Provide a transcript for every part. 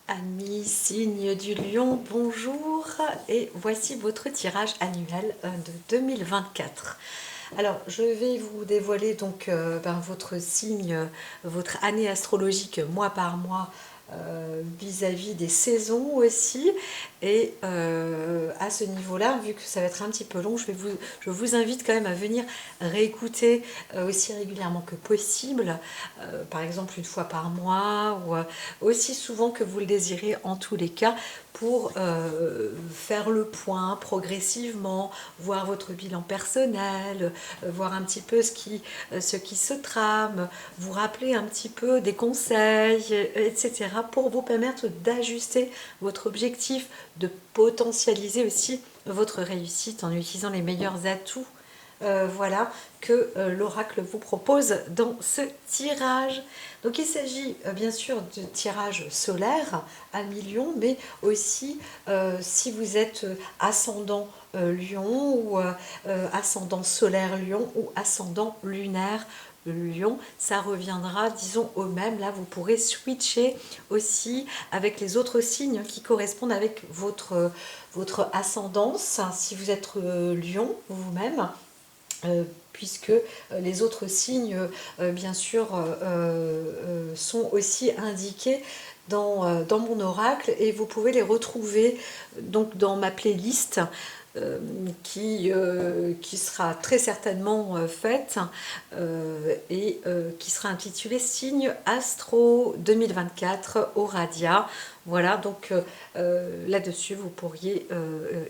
Amis signe du lion, bonjour, et voici votre tirage annuel de 2024. Alors, je vais vous dévoiler donc votre signe, votre année astrologique mois par mois vis-à-vis des saisons aussi. Et à ce niveau-là, vu que ça va être un petit peu long, je vous invite quand même à venir réécouter aussi régulièrement que possible, par exemple une fois par mois ou aussi souvent que vous le désirez en tous les cas, pour faire le point progressivement, voir votre bilan personnel, voir un petit peu ce qui se trame, vous rappeler un petit peu des conseils, etc. pour vous permettre d'ajuster votre objectif, de potentialiser aussi votre réussite en utilisant les meilleurs atouts voilà, que l'oracle vous propose dans ce tirage. Donc il s'agit bien sûr de tirage solaire à millions, mais aussi si vous êtes ascendant Lion ou ascendant solaire Lion ou ascendant lunaire Lion, ça reviendra, disons, au même. Là, vous pourrez switcher aussi avec les autres signes qui correspondent avec votre ascendance. Si vous êtes Lion vous-même, puisque les autres signes, bien sûr, sont aussi indiqués dans mon oracle, et vous pouvez les retrouver donc dans ma playlist qui sera très certainement faite qui sera intitulée Signe Astro 2024 au Radia. Voilà, donc là-dessus, vous pourriez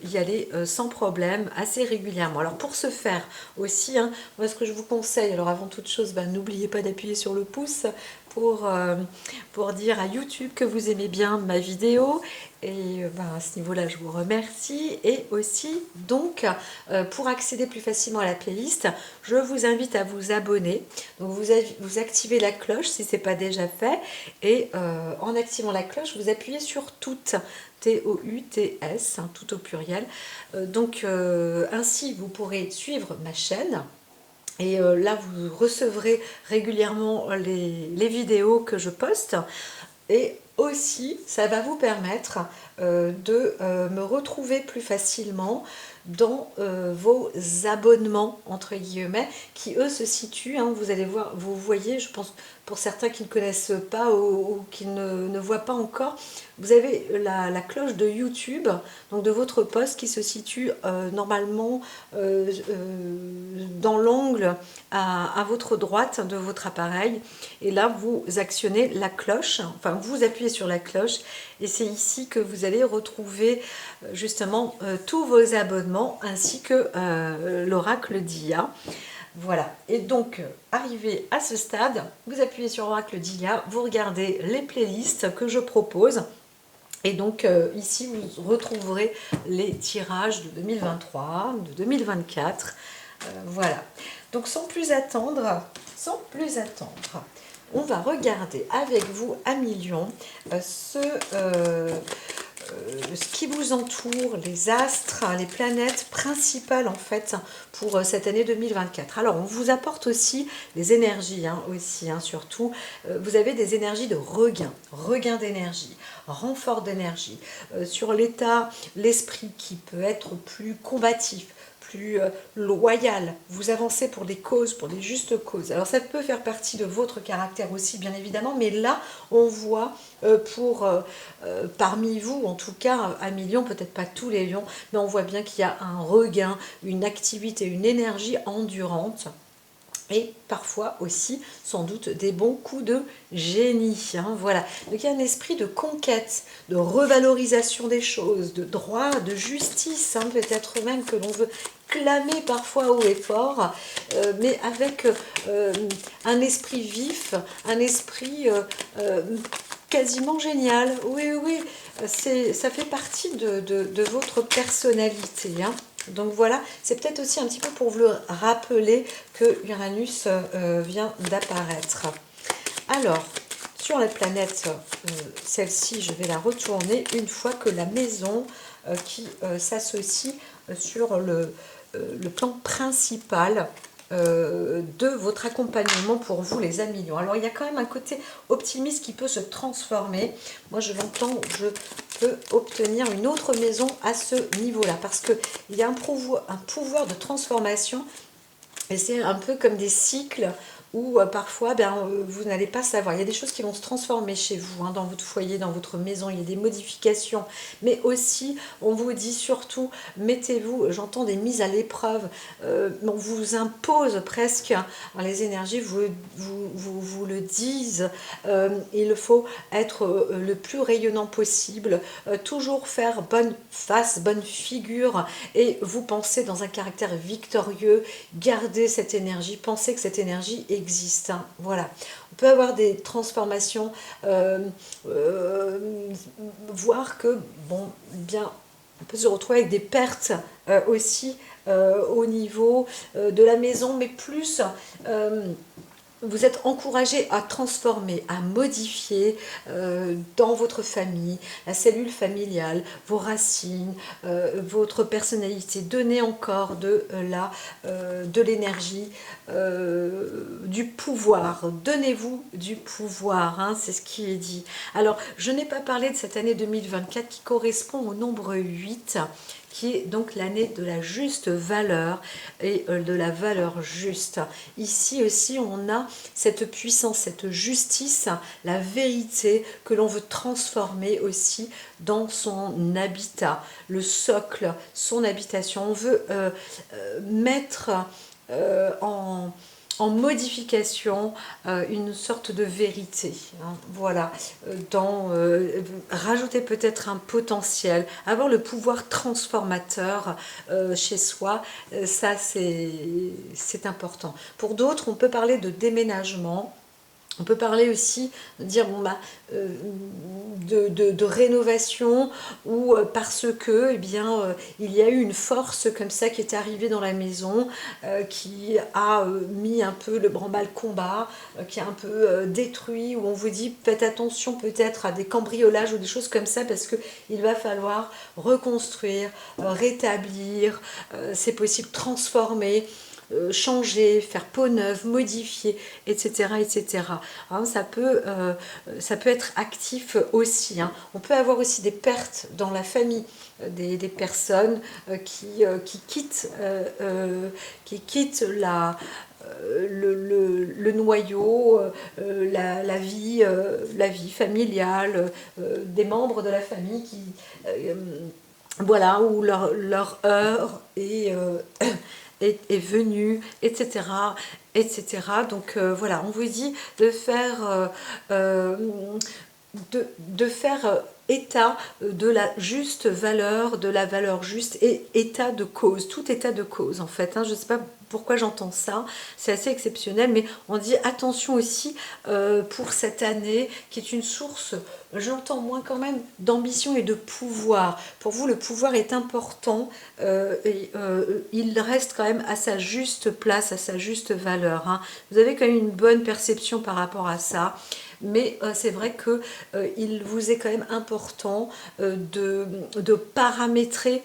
y aller sans problème, assez régulièrement. Alors pour ce faire aussi, hein, moi ce que je vous conseille, alors avant toute chose, n'oubliez pas d'appuyer sur le pouce pour dire à YouTube que vous aimez bien ma vidéo. Et à ce niveau-là, je vous remercie. Et aussi, donc, pour accéder plus facilement à la playlist, je vous invite à vous abonner. Donc, vous activez la cloche si ce n'est pas déjà fait. Et en activant la cloche, vous appuyez sur toutes. T-O-U-T-S, hein, tout au pluriel. Ainsi, vous pourrez suivre ma chaîne. Et là, vous recevrez régulièrement les vidéos que je poste. Et aussi, ça va vous permettre de me retrouver plus facilement dans vos abonnements, entre guillemets, qui eux se situent, hein, vous allez voir, vous voyez, je pense, pour certains qui ne connaissent pas ou qui ne voient pas encore, vous avez la cloche de YouTube, donc de votre poste, qui se situe normalement dans l'angle à votre droite de votre appareil. Et là, vous actionnez la cloche, enfin, vous appuyez sur la cloche, et c'est ici que vous allez retrouver justement tous vos abonnements ainsi que l'oracle d'IA. Voilà, et donc arrivé à ce stade, vous appuyez sur Oracle d'IA, vous regardez les playlists que je propose, et donc ici vous retrouverez les tirages de 2023, de 2024, voilà. Donc sans plus attendre, on va regarder avec vous à millions ce qui vous entoure, les astres, les planètes principales en fait pour cette année 2024. Alors on vous apporte aussi les énergies, surtout. Vous avez des énergies de regain d'énergie, renfort d'énergie, sur l'état, l'esprit qui peut être plus combatif, plus loyal, vous avancez pour des causes, pour des justes causes. Alors ça peut faire partie de votre caractère aussi, bien évidemment, mais là, on voit parmi vous, en tout cas, à millions, peut-être pas tous les lions, mais on voit bien qu'il y a un regain, une activité, une énergie endurante. Et parfois aussi, sans doute, des bons coups de génie. Voilà. Donc il y a un esprit de conquête, de revalorisation des choses, de droit, de justice, peut-être même que l'on veut clamer parfois haut et fort, mais avec un esprit vif, un esprit quasiment génial. Oui, oui, ça fait partie de votre personnalité. Donc voilà, c'est peut-être aussi un petit peu pour vous le rappeler que Uranus vient d'apparaître. Alors, sur la planète, celle-ci, je vais la retourner une fois que la maison qui s'associe sur le plan principal de votre accompagnement pour vous, les amis Lion. Alors, il y a quand même un côté optimiste qui peut se transformer. Moi, je l'entends, je peux obtenir une autre maison à ce niveau-là, parce qu'il y a un pouvoir de transformation, et c'est un peu comme des cycles où parfois vous n'allez pas savoir. Il y a des choses qui vont se transformer chez vous, hein, dans votre foyer, dans votre maison. Il y a des modifications. Mais aussi, on vous dit surtout, mettez-vous, j'entends des mises à l'épreuve. On vous impose presque, hein, les énergies vous le disent. Il faut être le plus rayonnant possible. Toujours faire bonne face, bonne figure. Et vous pensez dans un caractère victorieux. Gardez cette énergie. Pensez que cette énergie existe, hein. Voilà, on peut avoir des transformations, voir que bon, bien, on peut se retrouver avec des pertes aussi au niveau de la maison, mais plus vous êtes encouragé à transformer, à modifier dans votre famille, la cellule familiale, vos racines, votre personnalité. Donnez encore de l'énergie, du pouvoir. Donnez-vous du pouvoir, hein, c'est ce qui est dit. Alors, je n'ai pas parlé de cette année 2024 qui correspond au nombre 8, qui est donc l'année de la juste valeur et de la valeur juste. Ici aussi, on a cette puissance, cette justice, la vérité que l'on veut transformer aussi dans son habitat, le socle, son habitation. On veut mettre en modification une sorte de vérité, hein, voilà, rajouter peut-être un potentiel, avoir le pouvoir transformateur chez soi, ça c'est important. Pour d'autres, on peut parler de déménagement. On peut parler aussi de dire bon de rénovation, ou parce que il y a eu une force comme ça qui est arrivée dans la maison, qui a mis un peu le branle-bas-le-combat, qui a un peu détruit, où on vous dit faites attention peut-être à des cambriolages ou des choses comme ça, parce que il va falloir reconstruire, rétablir, c'est possible, transformer, changer, faire peau neuve, modifier, etc. etc. Hein, ça peut être actif aussi, hein. On peut avoir aussi des pertes dans la famille, des personnes qui quittent le noyau, la vie familiale, des membres de la famille qui voilà, où leur heure est venue, etc. etc. Donc voilà, on vous dit de faire état de la juste valeur, de la valeur juste, et état de cause, tout état de cause en fait, hein. Je ne sais pas pourquoi j'entends ça, c'est assez exceptionnel, mais on dit attention aussi pour cette année qui est une source, j'entends moins quand même, d'ambition et de pouvoir. Pour vous, le pouvoir est important, il reste quand même à sa juste place, à sa juste valeur, hein. Vous avez quand même une bonne perception par rapport à ça. Mais c'est vrai qu'il vous est quand même important de paramétrer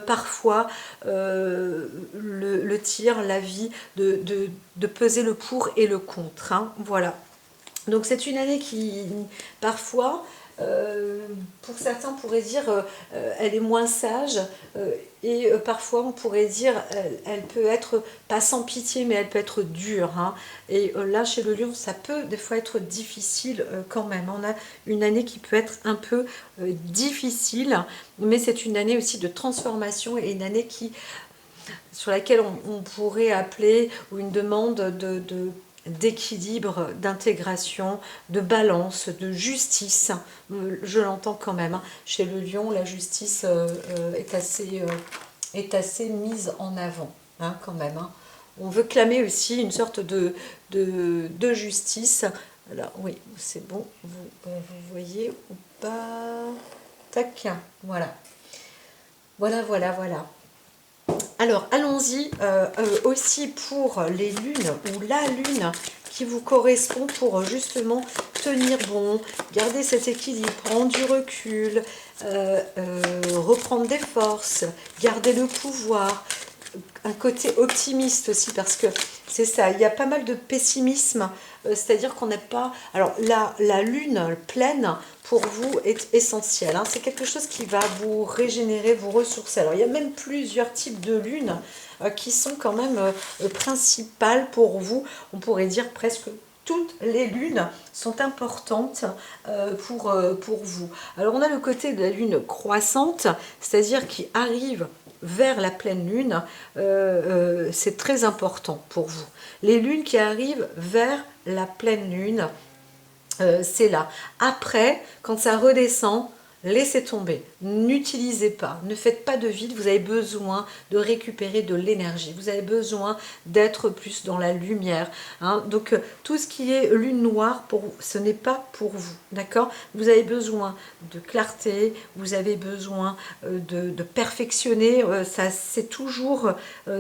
parfois le tir, la vie, de peser le pour et le contre, hein, voilà. Donc c'est une année qui, parfois, pour certains, pourrait dire elle est moins sage, et parfois on pourrait dire elle peut être pas sans pitié, mais elle peut être dure, hein. Et là chez le lion, ça peut des fois être difficile quand même. On a une année qui peut être un peu difficile, mais c'est une année aussi de transformation, et une année sur laquelle on pourrait appeler, ou une demande d'équilibre, d'intégration, de balance, de justice. Je l'entends quand même, hein. Chez le lion, la justice est assez mise en avant, hein, quand même, hein. On veut clamer aussi une sorte de justice. Alors oui, c'est bon, vous voyez ou pas? Tac, voilà. Voilà. Alors, allons-y aussi pour les lunes, ou la lune qui vous correspond, pour justement tenir bon, garder cet équilibre, prendre du recul, reprendre des forces, garder le pouvoir. un côté optimiste aussi, parce que c'est ça, il y a pas mal de pessimisme, c'est-à-dire qu'on n'est pas... Alors, la lune pleine, pour vous, est essentielle, hein. C'est quelque chose qui va vous régénérer, vous ressourcer. Alors, il y a même plusieurs types de lunes qui sont quand même principales pour vous. On pourrait dire presque toutes les lunes sont importantes pour vous. Alors, on a le côté de la lune croissante, c'est-à-dire qui arrive vers la pleine lune, c'est très important pour vous. Les lunes qui arrivent vers la pleine lune, c'est là. Après, quand ça redescend, laissez tomber, n'utilisez pas, ne faites pas de vide, vous avez besoin de récupérer de l'énergie, vous avez besoin d'être plus dans la lumière, hein. Donc tout ce qui est lune noire, ce n'est pas pour vous, d'accord? Vous avez besoin de clarté, vous avez besoin de perfectionner, ça c'est toujours,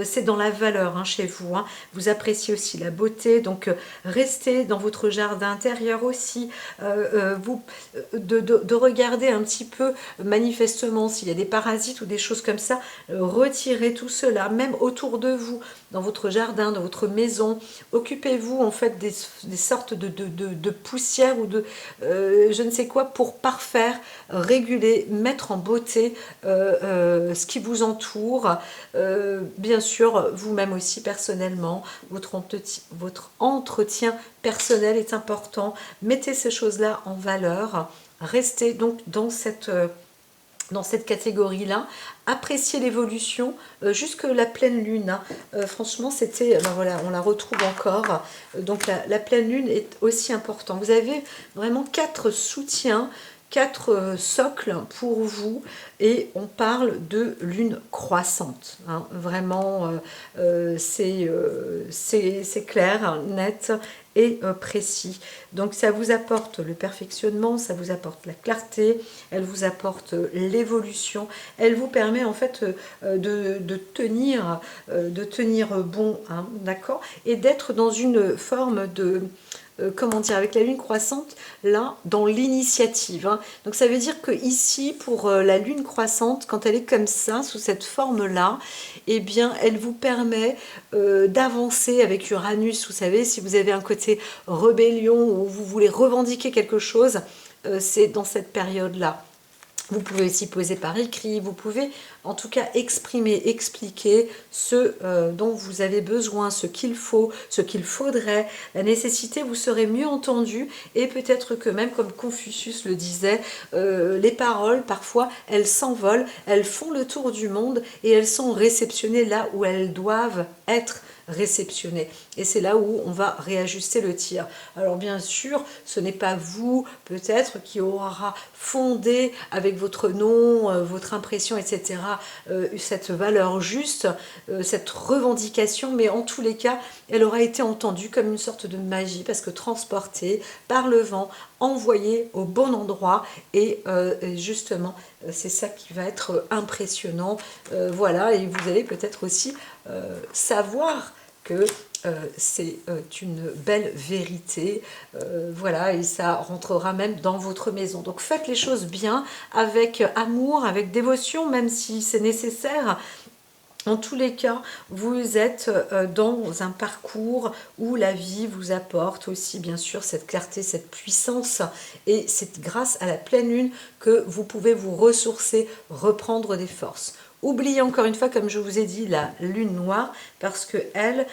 c'est dans la valeur, hein, chez vous, hein. Vous appréciez aussi la beauté, donc restez dans votre jardin intérieur aussi, de regarder un petit peu manifestement s'il y a des parasites ou des choses comme ça, retirez tout cela, même autour de vous, dans votre jardin, dans votre maison. Occupez-vous en fait des sortes de poussière ou de je ne sais quoi pour parfaire, réguler, mettre en beauté ce qui vous entoure. Bien sûr, vous-même aussi personnellement, votre entretien personnel est important. Mettez ces choses-là en valeur. Restez donc dans cette catégorie-là, appréciez l'évolution jusque la pleine lune, hein. Franchement, c'était, ben voilà, on la retrouve encore. Donc la pleine lune est aussi importante. Vous avez vraiment 4 soutiens, 4 socles pour vous, et on parle de lune croissante, hein. Vraiment, c'est clair, net et précis. Donc ça vous apporte le perfectionnement, ça vous apporte la clarté, elle vous apporte l'évolution, elle vous permet en fait de tenir bon, hein, d'accord, et d'être dans une forme de comment dire, avec la lune croissante, là, dans l'initiative, hein. Donc ça veut dire que ici, pour la lune croissante, quand elle est comme ça, sous cette forme-là, eh bien, elle vous permet d'avancer avec Uranus. Vous savez, si vous avez un côté rébellion ou vous voulez revendiquer quelque chose, c'est dans cette période-là. Vous pouvez aussi poser par écrit, vous pouvez en tout cas exprimer, expliquer ce dont vous avez besoin, ce qu'il faut, ce qu'il faudrait, la nécessité, vous serez mieux entendu, et peut-être que même comme Confucius le disait, les paroles parfois elles s'envolent, elles font le tour du monde et elles sont réceptionnées là où elles doivent être réceptionnées, et c'est là où on va réajuster le tir. Alors bien sûr, ce n'est pas vous peut-être qui aura fondé avec votre nom, votre impression, etc., cette valeur juste, cette revendication, mais en tous les cas, elle aura été entendue comme une sorte de magie, parce que transportée par le vent, envoyée au bon endroit, et justement, c'est ça qui va être impressionnant. Voilà, et vous allez peut-être aussi savoir que c'est une belle vérité, voilà, et ça rentrera même dans votre maison. Donc faites les choses bien, avec amour, avec dévotion, même si c'est nécessaire. En tous les cas, vous êtes dans un parcours où la vie vous apporte aussi, bien sûr, cette clarté, cette puissance. Et c'est grâce à la pleine lune que vous pouvez vous ressourcer, reprendre des forces. Oubliez encore une fois, comme je vous ai dit, la lune noire, parce que elle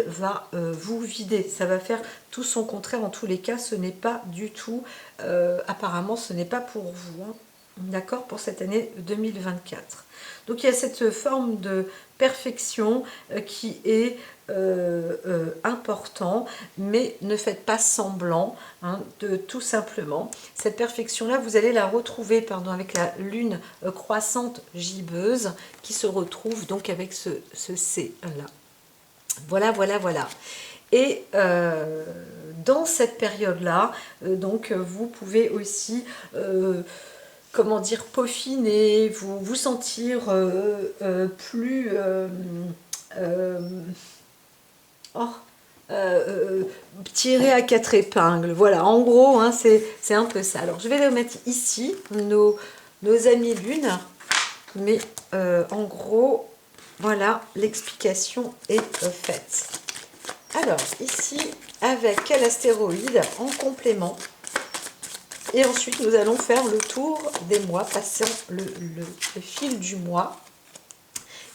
va vous vider. Ça va faire tout son contraire. En tous les cas, ce n'est pas du tout, apparemment, ce n'est pas pour vous, hein. D'accord, pour cette année 2024. Donc il y a cette forme de perfection qui est important, mais ne faites pas semblant, hein, de tout simplement. Cette perfection-là, vous allez la retrouver, pardon, avec la lune croissante gibbeuse, qui se retrouve donc avec ce C-là. Voilà, voilà, voilà. Et dans cette période-là, donc vous pouvez aussi comment dire, peaufiner, vous sentir plus tiré à 4 épingles. Voilà, en gros, hein, c'est un peu ça. Alors, je vais le mettre ici, nos amis lunes, mais en gros, Voilà, l'explication est faite. Alors, ici, avec quel astéroïde en complément. Et ensuite, nous allons faire le tour des mois, passant le fil du mois.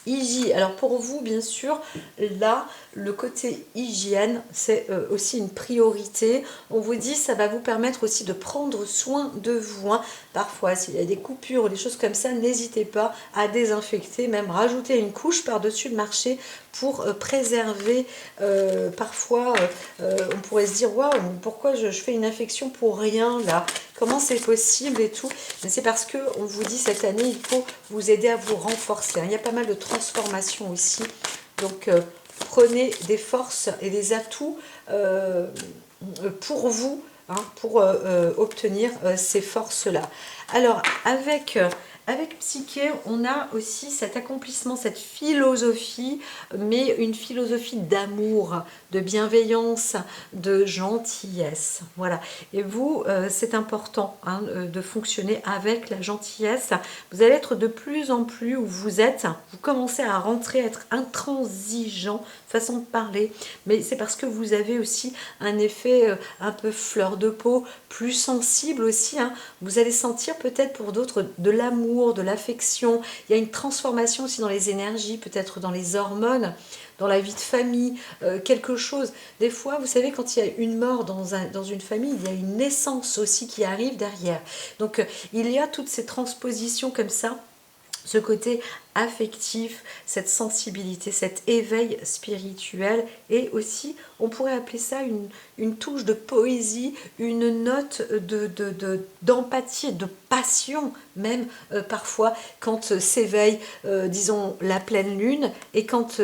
Hygiène. Alors pour vous, bien sûr, là, le côté hygiène, c'est aussi une priorité. On vous dit, ça va vous permettre aussi de prendre soin de vous. Hein. Parfois, s'il y a des coupures ou des choses comme ça, n'hésitez pas à désinfecter, même rajouter une couche par-dessus le marché pour préserver. Parfois, on pourrait se dire, waouh, pourquoi je fais une infection pour rien là? Comment c'est possible et tout? Mais c'est parce que on vous dit cette année, il faut vous aider à vous renforcer. Hein. Il y a pas mal de transformations aussi. Donc, prenez des forces et des atouts pour vous, hein, pour obtenir ces forces-là. Alors, avec Psyché, on a aussi cet accomplissement, cette philosophie, mais une philosophie d'amour, de bienveillance, de gentillesse. Voilà. Et vous, c'est important hein, de fonctionner avec la gentillesse. Vous allez être de plus en plus où vous êtes. Vous commencez à rentrer, à être intransigeant, façon de parler. Mais c'est parce que vous avez aussi un effet un peu fleur de peau, plus sensible aussi. Hein. Vous allez sentir peut-être pour d'autres de l'amour, de l'affection. Il y a une transformation aussi dans les énergies, peut-être dans les hormones, dans la vie de famille, quelque chose. Des fois, vous savez, quand il y a une mort dans une famille, il y a une naissance aussi qui arrive derrière. Donc, il y a toutes ces transpositions comme ça, ce côté affectif, cette sensibilité, cet éveil spirituel et aussi, on pourrait appeler ça une touche de poésie, une note d'empathie, de passion même parfois quand s'éveille, disons, la pleine lune et quand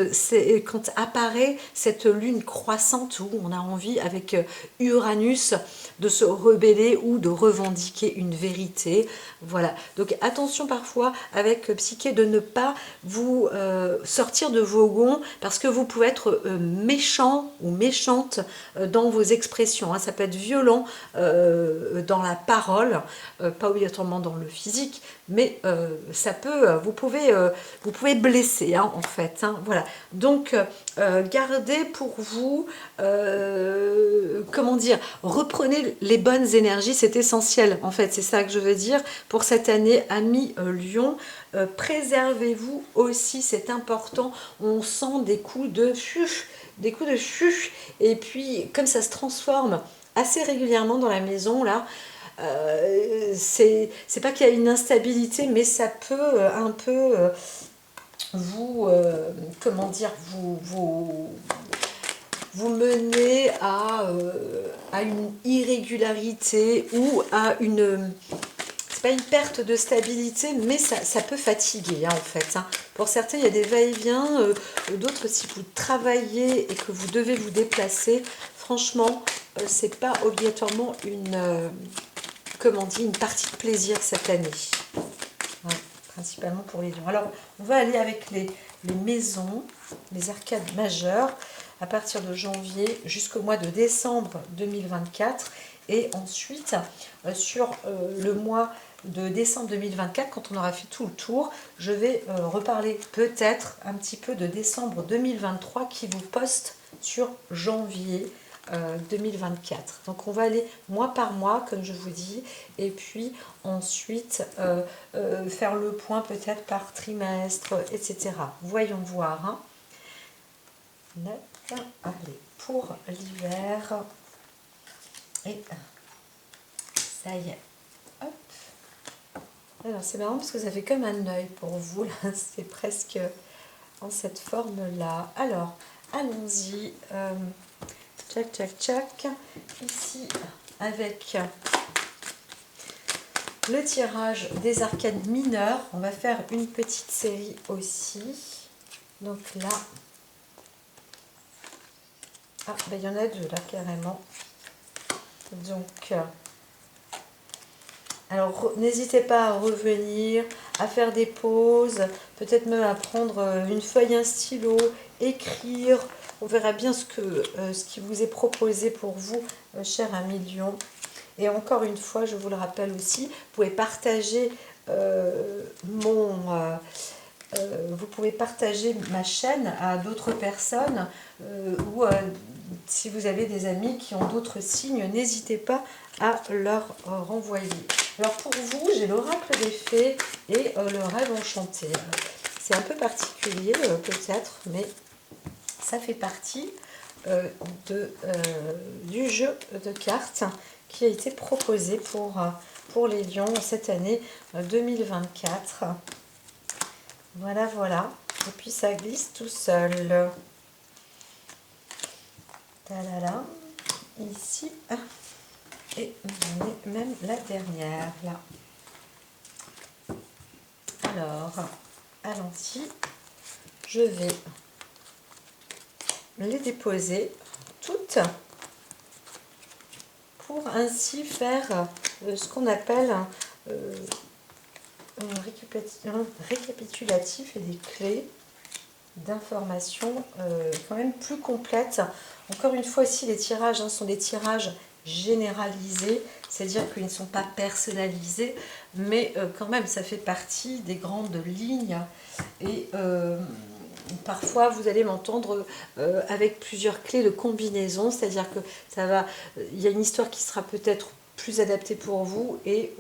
apparaît cette lune croissante où on a envie avec Uranus de se rebeller ou de revendiquer une vérité. Voilà, donc attention parfois avec Psyché de ne pas vous sortir de vos gonds parce que vous pouvez être méchant ou méchante dans vos expressions. Hein. Ça peut être violent dans la parole, pas obligatoirement dans le physique, mais ça peut, vous pouvez blesser hein, en fait. Hein. Voilà, donc gardez pour vous, comment dire, reprenez les bonnes énergies, c'est essentiel en fait, c'est ça que je veux dire pour cette année, amis Lion. Préservez-vous aussi, c'est important. On sent des coups de chuch, et puis comme ça se transforme assez régulièrement dans la maison là. C'est pas qu'il y a une instabilité, mais ça peut un peu vous, comment dire, vous mener à une irrégularité ou à une... C'est pas une perte de stabilité, mais ça peut fatiguer hein, en fait. Hein. Pour certains, il y a des va-et-vient, d'autres, si vous travaillez et que vous devez vous déplacer, franchement, c'est pas obligatoirement une, comment on dit, une partie de plaisir cette année. Ouais, principalement pour les lions. Alors, on va aller avec les maisons, les arcades majeures, à partir de janvier jusqu'au mois de décembre 2024. Et ensuite, sur le mois de décembre 2024, quand on aura fait tout le tour, je vais reparler peut-être un petit peu de décembre 2023 qui vous poste sur janvier 2024. Donc on va aller mois par mois, comme je vous dis, et puis ensuite faire le point peut-être par trimestre, etc. Voyons voir. Hein. Allez, pour l'hiver, et ça y est. Hop. Alors c'est marrant parce que ça fait comme un œil pour vous, là, c'est presque en cette forme-là. Alors, allons-y. Tchac, tchac, tchac. Ici, avec le tirage des arcades mineures, on va faire une petite série aussi. Donc là, ah, ben il y en a deux là, carrément. Donc, alors n'hésitez pas à revenir, à faire des pauses, peut-être même à prendre une feuille, un stylo, écrire. On verra bien ce qui vous est proposé pour vous, cher ami Lion. Et encore une fois, je vous le rappelle aussi, vous pouvez partager vous pouvez partager ma chaîne à d'autres personnes ou si vous avez des amis qui ont d'autres signes, n'hésitez pas à leur renvoyer. Alors pour vous, j'ai l'oracle des fées et le rêve enchanté. C'est un peu particulier peut-être, mais ça fait partie du jeu de cartes qui a été proposé pour les lions cette année 2024. Voilà, voilà. Et puis ça glisse tout seul. Talala. Ici. Et j'en ai même la dernière là. Alors, à l'anti, je vais les déposer toutes pour ainsi faire ce qu'on appelle un récapitulatif et des clés d'informations quand même plus complètes. Encore une fois, ici, les tirages sont des tirages généralisés, c'est-à-dire qu'ils ne sont pas personnalisés, mais quand même, ça fait partie des grandes lignes. Et parfois, vous allez m'entendre avec plusieurs clés de combinaison, c'est-à-dire que il y a une histoire qui sera peut-être plus adaptée pour vous et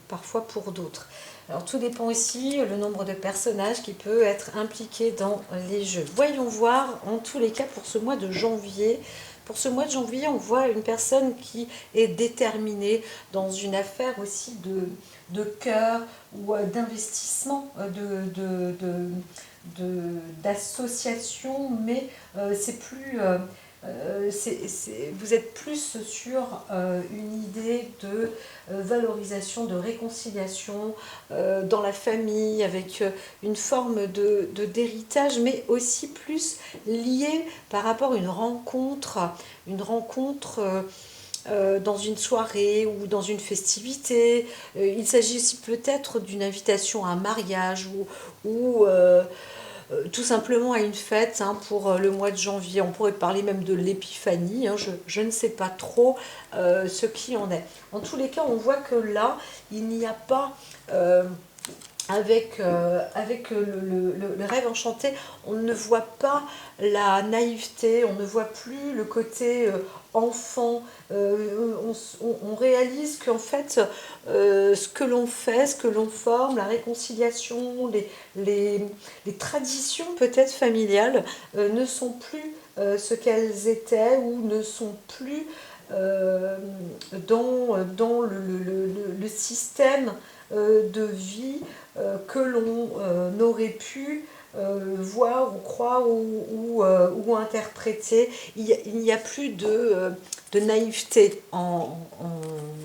parfois pour d'autres. Alors tout dépend aussi le nombre de personnages qui peut être impliqué dans les jeux. Voyons voir en tous les cas pour ce mois de janvier. Pour ce mois de janvier, on voit une personne qui est déterminée dans une affaire aussi de cœur ou d'investissement, d'association, mais c'est plus... vous êtes plus sur une idée de valorisation, de réconciliation dans la famille, avec une forme d'héritage, mais aussi plus liée par rapport à une rencontre dans une soirée ou dans une festivité. Il s'agit aussi peut-être d'une invitation à un mariage ou tout simplement à une fête pour le mois de janvier. On pourrait parler même de l'épiphanie, je ne sais pas trop ce qui en est. En tous les cas, on voit que là, il n'y a pas... avec le rêve enchanté, on ne voit pas la naïveté, on ne voit plus le côté enfant. On réalise qu'en fait, ce que l'on fait, ce que l'on forme, la réconciliation, les traditions peut-être familiales ne sont plus ce qu'elles étaient ou ne sont plus dans le système de vie que l'on aurait pu voir ou croire ou interpréter. Il n'y a plus de naïveté.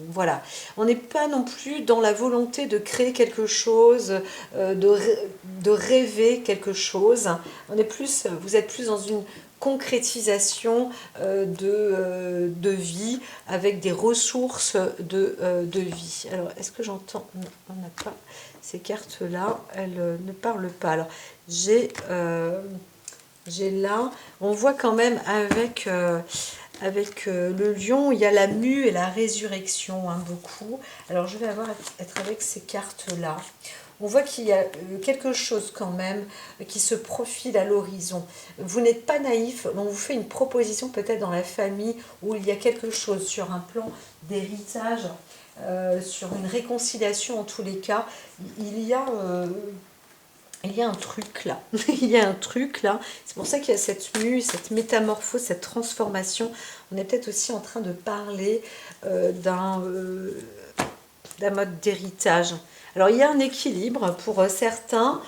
Voilà. On n'est pas non plus dans la volonté de créer quelque chose, de rêver quelque chose. Vous êtes plus dans une concrétisation de vie avec des ressources de vie. Alors, est-ce que j'entends? Non, on n'a pas ces cartes-là, elles ne parlent pas. Alors, j'ai là, on voit quand même avec le lion, il y a la mue et la résurrection, beaucoup. Alors, je vais être avec ces cartes-là. On voit qu'il y a quelque chose quand même qui se profile à l'horizon. Vous n'êtes pas naïf, on vous fait une proposition peut-être dans la famille où il y a quelque chose sur un plan d'héritage, sur une réconciliation en tous les cas. Il y a un truc là, il y a un truc là, c'est pour ça qu'il y a cette mue, cette métamorphose, cette transformation. On est peut-être aussi en train de parler d'un mode d'héritage. Alors il y a un équilibre pour certains,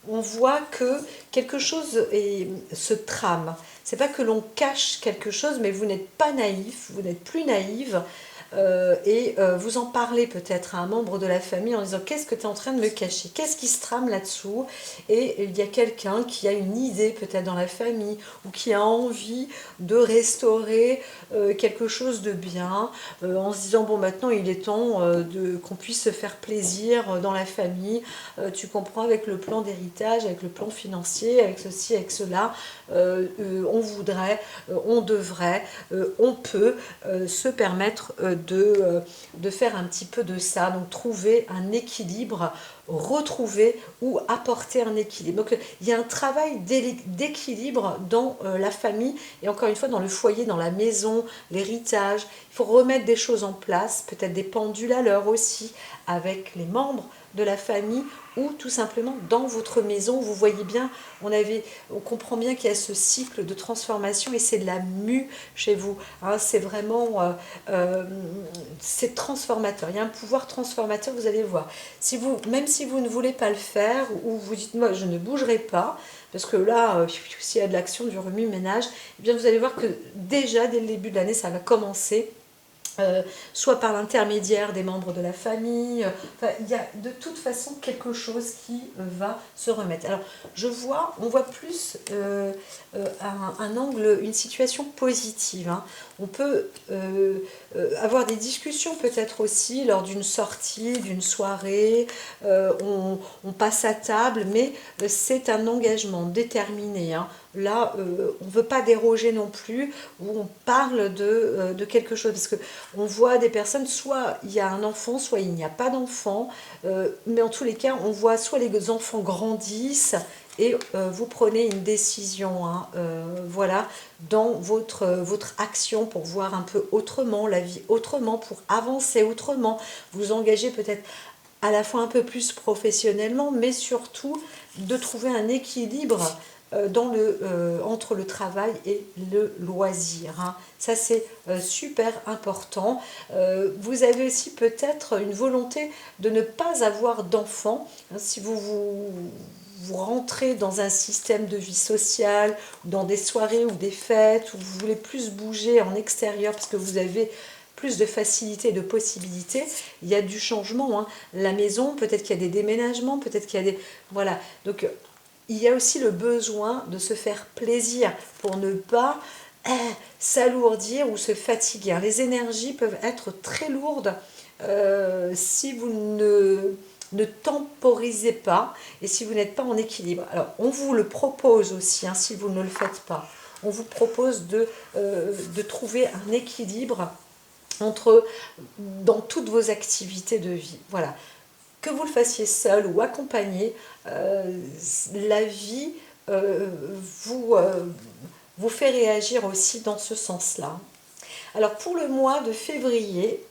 on voit que quelque chose se trame. C'est pas que l'on cache quelque chose, mais vous n'êtes pas naïf, vous n'êtes plus naïve. Vous en parlez peut-être à un membre de la famille en disant qu'est-ce que tu es en train de me cacher, qu'est-ce qui se trame là-dessous, et il y a quelqu'un qui a une idée peut-être dans la famille ou qui a envie de restaurer quelque chose de bien en se disant bon maintenant il est temps qu'on puisse se faire plaisir dans la famille, tu comprends, avec le plan d'héritage, avec le plan financier, avec ceci, avec cela, on voudrait, on devrait, on peut se permettre de faire un petit peu de ça, donc trouver un équilibre, retrouver ou apporter un équilibre. Donc il y a un travail d'équilibre dans la famille et encore une fois dans le foyer, dans la maison, l'héritage. Il faut remettre des choses en place, peut-être des pendules à l'heure aussi, avec les membres de la famille ou tout simplement dans votre maison. Vous voyez bien, on comprend bien qu'il y a ce cycle de transformation et c'est de la mue chez vous. Hein, c'est vraiment, c'est transformateur. Il y a un pouvoir transformateur, vous allez le voir. Même si vous ne voulez pas le faire ou vous dites moi je ne bougerai pas, parce que là, s'il y a de l'action, du remue-ménage, eh bien vous allez voir que déjà dès le début de l'année, ça va commencer. Soit par l'intermédiaire des membres de la famille. Enfin, il y a de toute façon quelque chose qui va se remettre. Alors, on voit plus un angle, une situation positive. Hein. On peut avoir des discussions peut-être aussi lors d'une sortie, d'une soirée. On passe à table, mais c'est un engagement déterminé. Hein. Là, on ne veut pas déroger non plus, où on parle de quelque chose. Parce qu'on voit des personnes, soit il y a un enfant, soit il n'y a pas d'enfant. Mais en tous les cas, on voit soit les enfants grandissent et vous prenez une décision, hein, voilà, dans votre action pour voir un peu autrement, la vie autrement, pour avancer autrement. Vous engagez peut-être à la fois un peu plus professionnellement, mais surtout de trouver un équilibre entre le travail et le loisir. Hein. Ça, c'est super important. Vous avez aussi peut-être une volonté de ne pas avoir d'enfants. Hein, si vous rentrez dans un système de vie sociale, dans des soirées ou des fêtes, où vous voulez plus bouger en extérieur parce que vous avez plus de facilité, de possibilités, il y a du changement. Hein. La maison, peut-être qu'il y a des déménagements, peut-être qu'il y a des... Voilà, donc il y a aussi le besoin de se faire plaisir pour ne pas s'alourdir ou se fatiguer. Les énergies peuvent être très lourdes si vous ne temporisez pas et si vous n'êtes pas en équilibre. Alors, on vous le propose aussi, hein, si vous ne le faites pas. On vous propose de trouver un équilibre dans toutes vos activités de vie. Voilà. Que vous le fassiez seul ou accompagné, la vie vous fait réagir aussi dans ce sens-là. Alors pour le mois de février,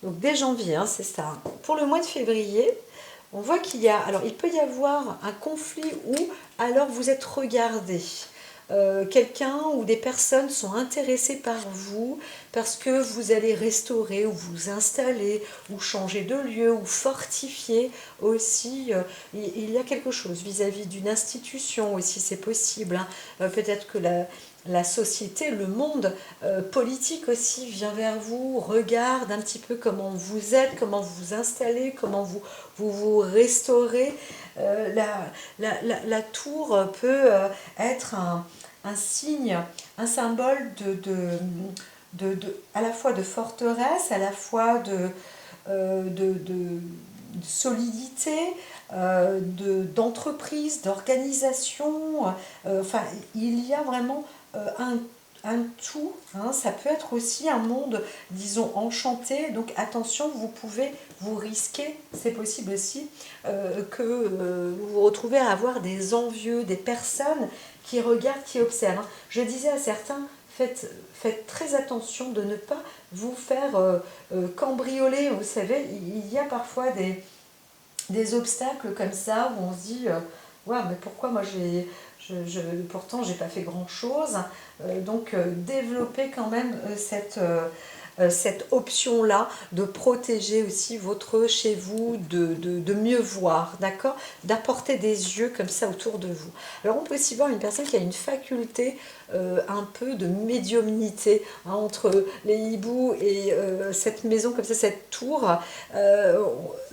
donc dès janvier, hein, c'est ça. Hein. Pour le mois de février, on voit il peut y avoir un conflit où alors vous êtes regardé. Quelqu'un ou des personnes sont intéressées par vous parce que vous allez restaurer ou vous installer ou changer de lieu ou fortifier aussi. Il y a quelque chose vis-à-vis d'une institution aussi, c'est possible. Hein. Peut-être que la société, le monde politique aussi vient vers vous, regarde un petit peu comment vous êtes, comment vous vous installez, comment vous restaurez. La tour peut être un signe, un symbole à la fois de forteresse, à la fois de solidité, d'entreprise, d'organisation. Enfin, il y a vraiment un tout. Hein. Ça peut être aussi un monde, disons, enchanté. Donc attention, vous pouvez vous risquer, c'est possible aussi, que vous vous retrouvez à avoir des envieux, des personnes qui regardent, qui observent. Hein. Je disais à certains, faites très attention de ne pas vous faire cambrioler. Vous savez, il y a parfois des obstacles comme ça où on se dit ouais, mais pourquoi moi pourtant j'ai pas fait grand chose. Donc développer quand même cette option-là de protéger aussi votre chez vous, de mieux voir, d'accord, d'apporter des yeux comme ça autour de vous. Alors on peut aussi voir une personne qui a une faculté un peu de médiumnité, hein, entre les hiboux et cette maison comme ça, cette tour.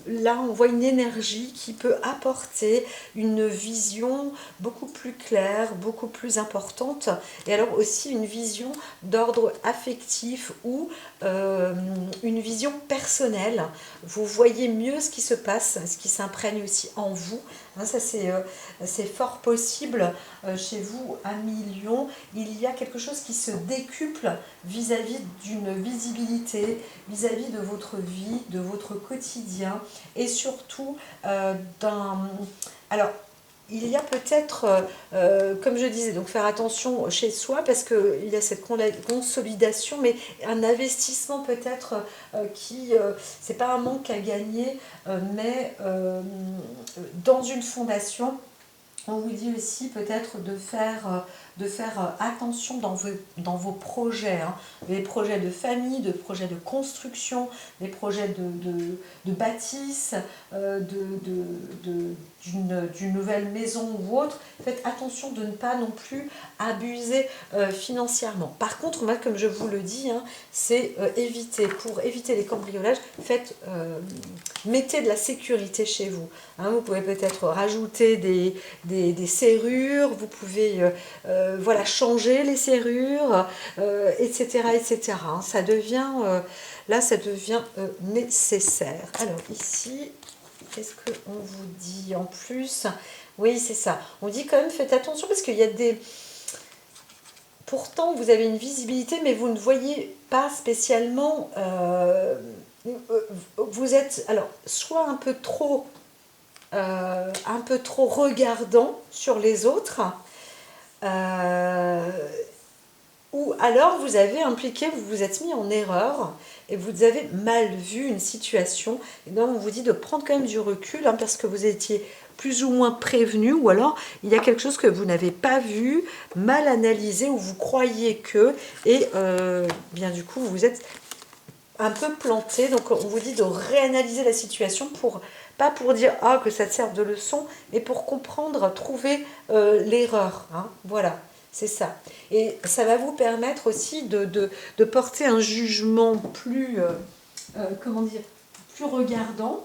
Là on voit une énergie qui peut apporter une vision beaucoup plus claire, beaucoup plus importante, et alors aussi une vision d'ordre affectif où une vision personnelle. Vous voyez mieux ce qui se passe, ce qui s'imprègne aussi en vous. Hein, ça, c'est fort possible chez vous, ami Lion. Il y a quelque chose qui se décuple vis-à-vis d'une visibilité, vis-à-vis de votre vie, de votre quotidien, et surtout d'un... Alors, il y a peut-être, comme je disais, donc faire attention chez soi parce qu'il y a cette consolidation, mais un investissement peut-être c'est pas un manque à gagner, mais dans une fondation. On vous dit aussi peut-être de faire attention dans vos projets, hein, des projets de famille, de projets de construction, des projets de bâtisse, d'une nouvelle maison ou autre. Faites attention de ne pas non plus abuser financièrement. Par contre, moi, comme je vous le dis, hein, c'est pour éviter les cambriolages, mettez de la sécurité chez vous. Hein, vous pouvez peut-être rajouter des serrures, vous pouvez voilà, changer les serrures, etc. etc. Hein. Ça devient, là, ça devient nécessaire. Alors ici, qu'est-ce qu'on vous dit en plus? Oui, c'est ça. On dit quand même, faites attention parce qu'il y a des... Pourtant, vous avez une visibilité, mais vous ne voyez pas spécialement... vous êtes, alors, soit un peu trop regardant sur les autres, ou alors vous avez impliqué, vous vous êtes mis en erreur et vous avez mal vu une situation. Et donc on vous dit de prendre quand même du recul, hein, parce que vous étiez plus ou moins prévenu, ou alors il y a quelque chose que vous n'avez pas vu, mal analysé, ou vous croyez que, et bien du coup vous êtes un peu planté. Donc on vous dit de réanalyser la situation pas pour dire que ça te serve de leçon, mais pour comprendre, trouver l'erreur. Hein, voilà, c'est ça. Et ça va vous permettre aussi de porter un jugement plus, comment dire, plus regardant.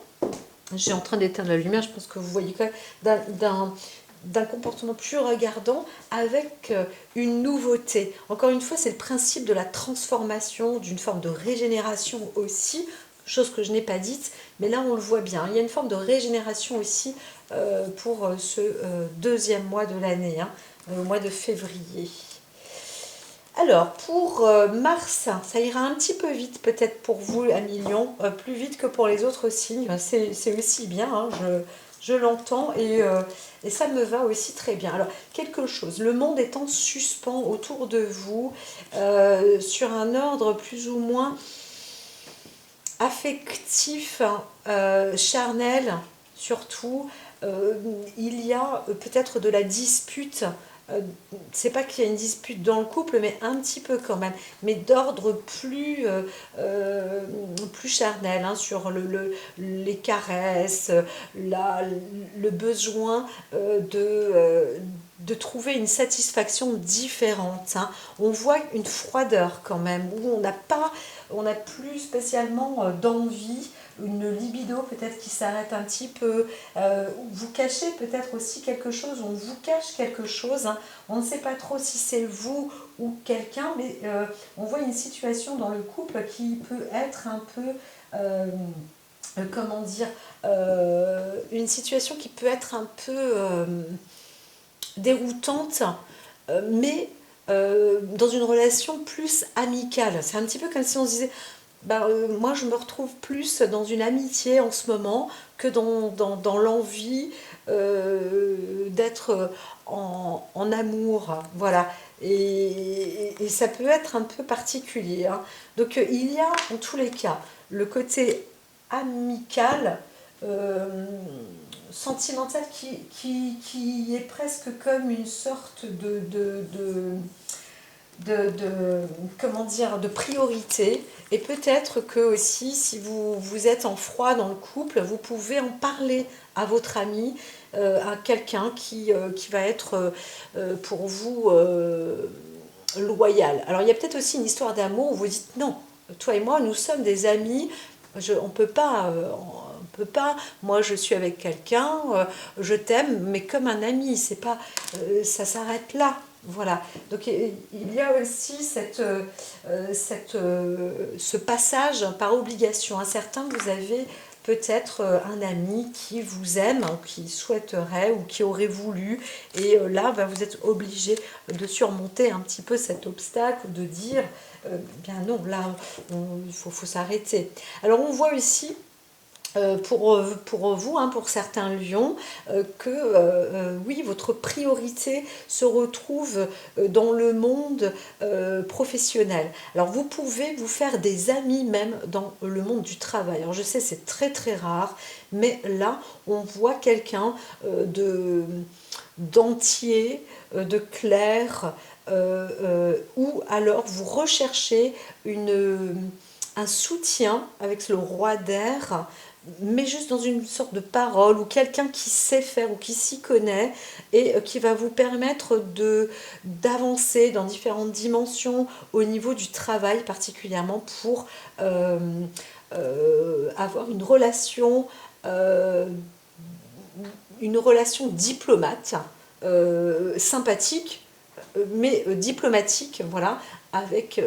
J'ai en train d'éteindre la lumière, je pense que vous voyez quand même d'un comportement plus regardant avec une nouveauté. Encore une fois, c'est le principe de la transformation, d'une forme de régénération aussi, chose que je n'ai pas dite, mais là on le voit bien. Il y a une forme de régénération aussi pour ce deuxième mois de l'année, hein, au mois de février. Alors, pour Mars, ça ira un petit peu vite peut-être pour vous, amis Lion, plus vite que pour les autres signes. C'est aussi bien, hein, je l'entends, et ça me va aussi très bien. Alors, quelque chose, le monde est en suspens autour de vous, sur un ordre plus ou moins affectif, charnel surtout. Il y a peut-être de la dispute. C'est pas qu'il y a une dispute dans le couple, mais un petit peu quand même, mais d'ordre plus charnel, hein, sur les caresses, le besoin de trouver une satisfaction différente. Hein. On voit une froideur quand même, où on n'a plus spécialement d'envie, une libido peut-être qui s'arrête un petit peu, vous cachez peut-être aussi quelque chose, on vous cache quelque chose, hein. On ne sait pas trop si c'est vous ou quelqu'un, mais on voit une situation dans le couple qui peut être un peu, comment dire, une situation qui peut être un peu déroutante, mais dans une relation plus amicale. C'est un petit peu comme si on se disait, moi je me retrouve plus dans une amitié en ce moment que dans l'envie d'être en amour. Voilà. Et ça peut être un peu particulier. Hein. Donc il y a en tous les cas le côté amical, sentimental qui est presque comme une sorte comment dire, de priorité. Et peut-être que aussi, si vous êtes en froid dans le couple, vous pouvez en parler à votre ami, à quelqu'un qui va être pour vous loyal. Alors il y a peut-être aussi une histoire d'amour où vous dites non, toi et moi nous sommes des amis, on peut pas... moi je suis avec quelqu'un, je t'aime, mais comme un ami, c'est pas, ça s'arrête là. Voilà, donc il y a aussi ce passage par obligation. À certains, vous avez peut-être un ami qui vous aime, ou qui souhaiterait, ou qui aurait voulu, et là, ben, vous êtes obligé de surmonter un petit peu cet obstacle, de dire, bien non, là, il faut s'arrêter. Alors on voit aussi pour vous, hein, pour certains lions, que oui, votre priorité se retrouve dans le monde professionnel. Alors vous pouvez vous faire des amis même dans le monde du travail. Alors je sais, c'est très très rare, mais là, on voit quelqu'un d'entier, de clair, ou alors vous recherchez un soutien avec le roi d'air, mais juste dans une sorte de parole, ou quelqu'un qui sait faire ou qui s'y connaît, et qui va vous permettre d'avancer dans différentes dimensions au niveau du travail, particulièrement pour avoir euh, une relation diplomate, sympathique, mais diplomatique, voilà, avec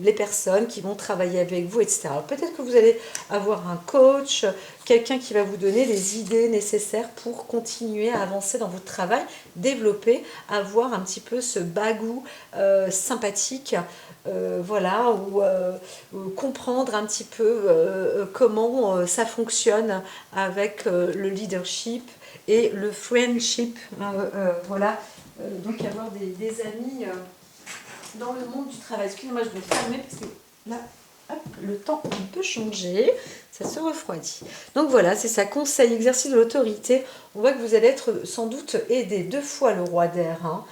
les personnes qui vont travailler avec vous, etc. Alors, peut-être que vous allez avoir un coach, quelqu'un qui va vous donner les idées nécessaires pour continuer à avancer dans votre travail, développer, avoir un petit peu ce bagou sympathique, voilà, ou comprendre un petit peu comment ça fonctionne avec le leadership et le friendship, voilà. Donc avoir des amis dans le monde du travail. Excusez-moi, je vais fermer parce que là, hop, le temps peut changer, ça se refroidit. Donc voilà, c'est ça, conseil, exercice de l'autorité. On voit que vous allez être sans doute aidé 2 fois le roi d'air, hein.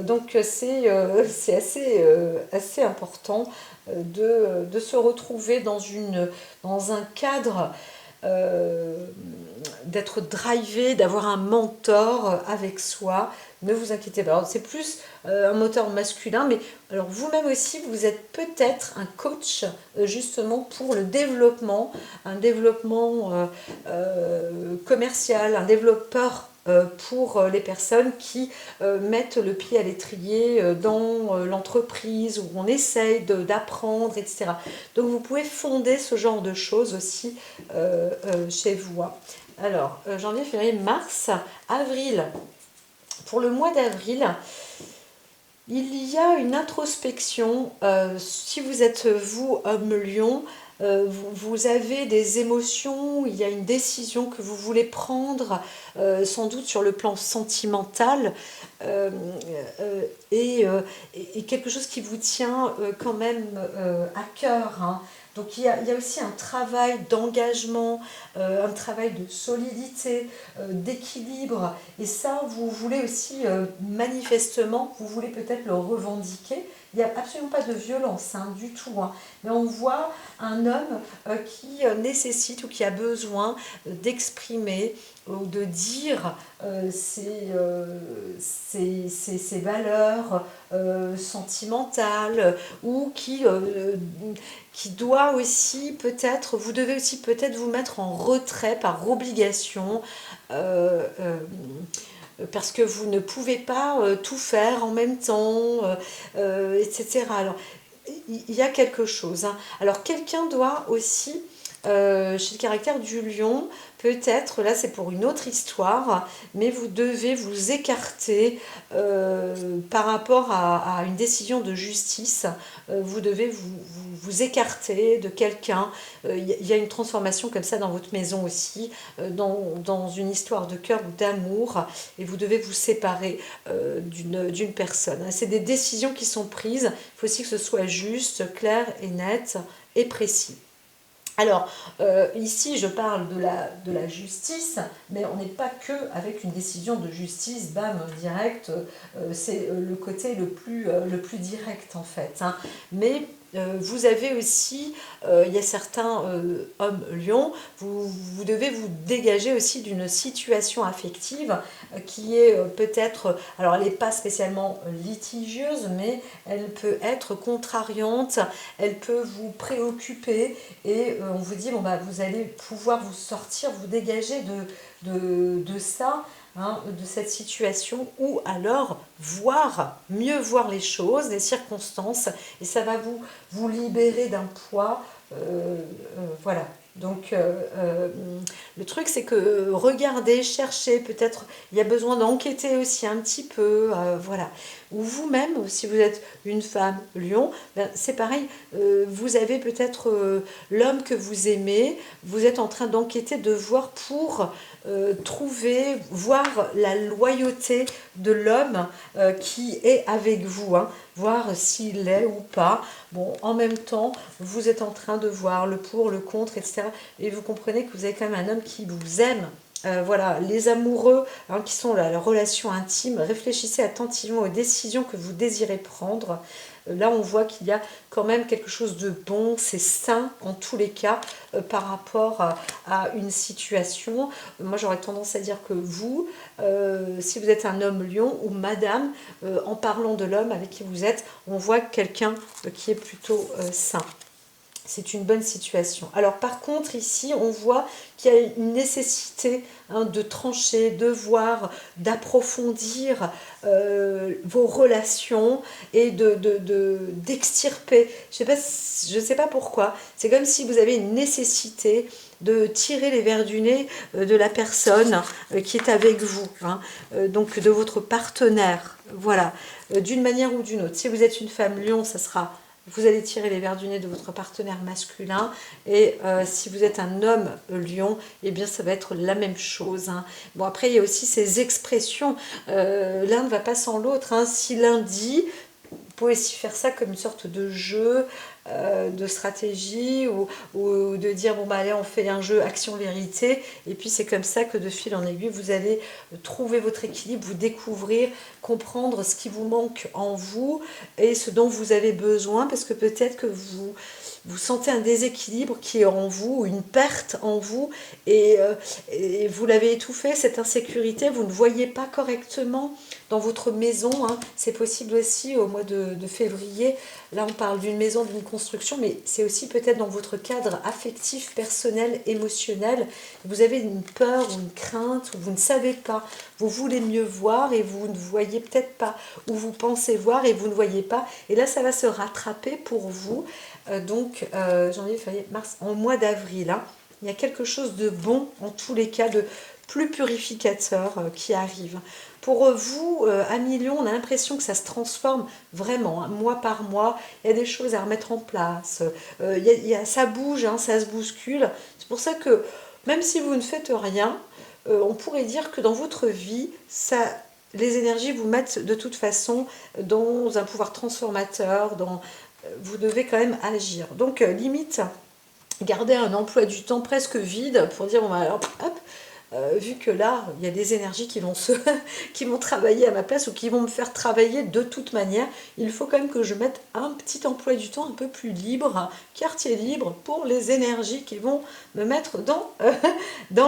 Donc c'est assez important de se retrouver dans un cadre, euh, d'être drivé, d'avoir un mentor avec soi. Ne vous inquiétez pas. C'est plus un moteur masculin, mais alors vous-même aussi, vous êtes peut-être un coach justement pour le développement, un développement commercial, un développeur pour les personnes qui mettent le pied à l'étrier dans l'entreprise, où on essaye d'apprendre, etc. Donc vous pouvez fonder ce genre de choses aussi chez vous, hein. Alors, janvier, février, mars, avril. Pour le mois d'avril, il y a une introspection. Si vous êtes vous, homme lion, vous avez des émotions, il y a une décision que vous voulez prendre, sans doute sur le plan sentimental, euh, euh, et, euh, et quelque chose qui vous tient quand même à cœur, hein. Donc il y a aussi un travail d'engagement, un travail de solidité, d'équilibre. Et ça, vous voulez aussi, manifestement, vous voulez peut-être le revendiquer. Il n'y a absolument pas de violence, hein, du tout, hein. Mais on voit un homme qui nécessite ou qui a besoin d'exprimer ou de dire ses valeurs sentimentales, ou qui doit aussi peut-être, vous devez aussi peut-être vous mettre en retrait par obligation, euh, euh, parce que vous ne pouvez pas tout faire en même temps, etc. Alors, il y a quelque chose, hein. Alors, quelqu'un doit aussi, chez le caractère du lion, peut-être, là c'est pour une autre histoire, mais vous devez vous écarter par rapport à une décision de justice. Vous devez vous écarter de quelqu'un. Il y a une transformation comme ça dans votre maison aussi, dans une histoire de cœur ou d'amour, et vous devez vous séparer d'une personne. C'est des décisions qui sont prises, il faut aussi que ce soit juste, clair et net et précis. Alors, ici, je parle de la justice, mais on n'est pas que avec une décision de justice, bam, direct, c'est le côté le plus direct, en fait, hein. Mais vous avez aussi, il y a certains hommes lions, vous devez vous dégager aussi d'une situation affective qui est peut-être, alors elle n'est pas spécialement litigieuse, mais elle peut être contrariante, elle peut vous préoccuper, et on vous dit, bon, bah, vous allez pouvoir vous sortir, vous dégager de ça hein, de cette situation, ou alors mieux voir les choses, les circonstances, et ça va vous libérer d'un poids. Voilà. Donc, le truc, c'est que regardez, cherchez, peut-être il y a besoin d'enquêter aussi un petit peu, voilà. Ou vous-même, si vous êtes une femme lion, ben, c'est pareil, vous avez peut-être l'homme que vous aimez, vous êtes en train d'enquêter, de voir pour voir la loyauté de l'homme qui est avec vous, hein, voir s'il l'est ou pas. Bon, en même temps, vous êtes en train de voir le pour, le contre, etc. Et vous comprenez que vous avez quand même un homme qui vous aime. Voilà, les amoureux, hein, qui sont la relation intime, réfléchissez attentivement aux décisions que vous désirez prendre. Là, on voit qu'il y a quand même quelque chose de bon, c'est sain en tous les cas par rapport à une situation. Moi, j'aurais tendance à dire que vous, si vous êtes un homme lion ou madame, en parlant de l'homme avec qui vous êtes, on voit quelqu'un qui est plutôt sain. C'est une bonne situation. Alors par contre, ici, on voit qu'il y a une nécessité, hein, de trancher, de voir, d'approfondir vos relations et d'extirper. Je sais pas pourquoi. C'est comme si vous avez une nécessité de tirer les vers du nez de la personne qui est avec vous, hein, donc de votre partenaire. Voilà, d'une manière ou d'une autre. Si vous êtes une femme lion, ça sera... Vous allez tirer les vers du nez de votre partenaire masculin, et si vous êtes un homme lion, eh bien ça va être la même chose, hein. Bon, après il y a aussi ces expressions, l'un ne va pas sans l'autre, hein. Si l'un dit, vous pouvez aussi faire ça comme une sorte de jeu, de stratégie, ou de dire bon bah allez, on fait un jeu action-vérité, et puis c'est comme ça que de fil en aiguille vous allez trouver votre équilibre, vous découvrir, comprendre ce qui vous manque en vous et ce dont vous avez besoin, parce que peut-être que vous sentez un déséquilibre qui est en vous, une perte en vous, et vous l'avez étouffé, cette insécurité, vous ne voyez pas correctement dans votre maison, hein. C'est possible aussi au mois de février, là on parle d'une maison, d'une construction, mais c'est aussi peut-être dans votre cadre affectif, personnel, émotionnel, vous avez une peur ou une crainte, ou vous ne savez pas, vous voulez mieux voir et vous ne voyez peut-être pas, ou vous pensez voir et vous ne voyez pas, et là ça va se rattraper pour vous. Donc janvier, février, mars, en mois d'avril, hein, il y a quelque chose de bon en tous les cas, de plus purificateur qui arrive. Pour vous, amis Lion, on a l'impression que ça se transforme vraiment, hein, mois par mois. Il y a des choses à remettre en place, ça bouge, hein, ça se bouscule. C'est pour ça que même si vous ne faites rien, on pourrait dire que dans votre vie, les énergies vous mettent de toute façon dans un pouvoir transformateur, vous devez quand même agir. Donc, limite, garder un emploi du temps presque vide pour dire, bon, alors, hop, vu que là, il y a des énergies qui vont, qui vont travailler à ma place, ou qui vont me faire travailler de toute manière, il faut quand même que je mette un petit emploi du temps un peu plus libre, quartier libre, pour les énergies qui vont me mettre dans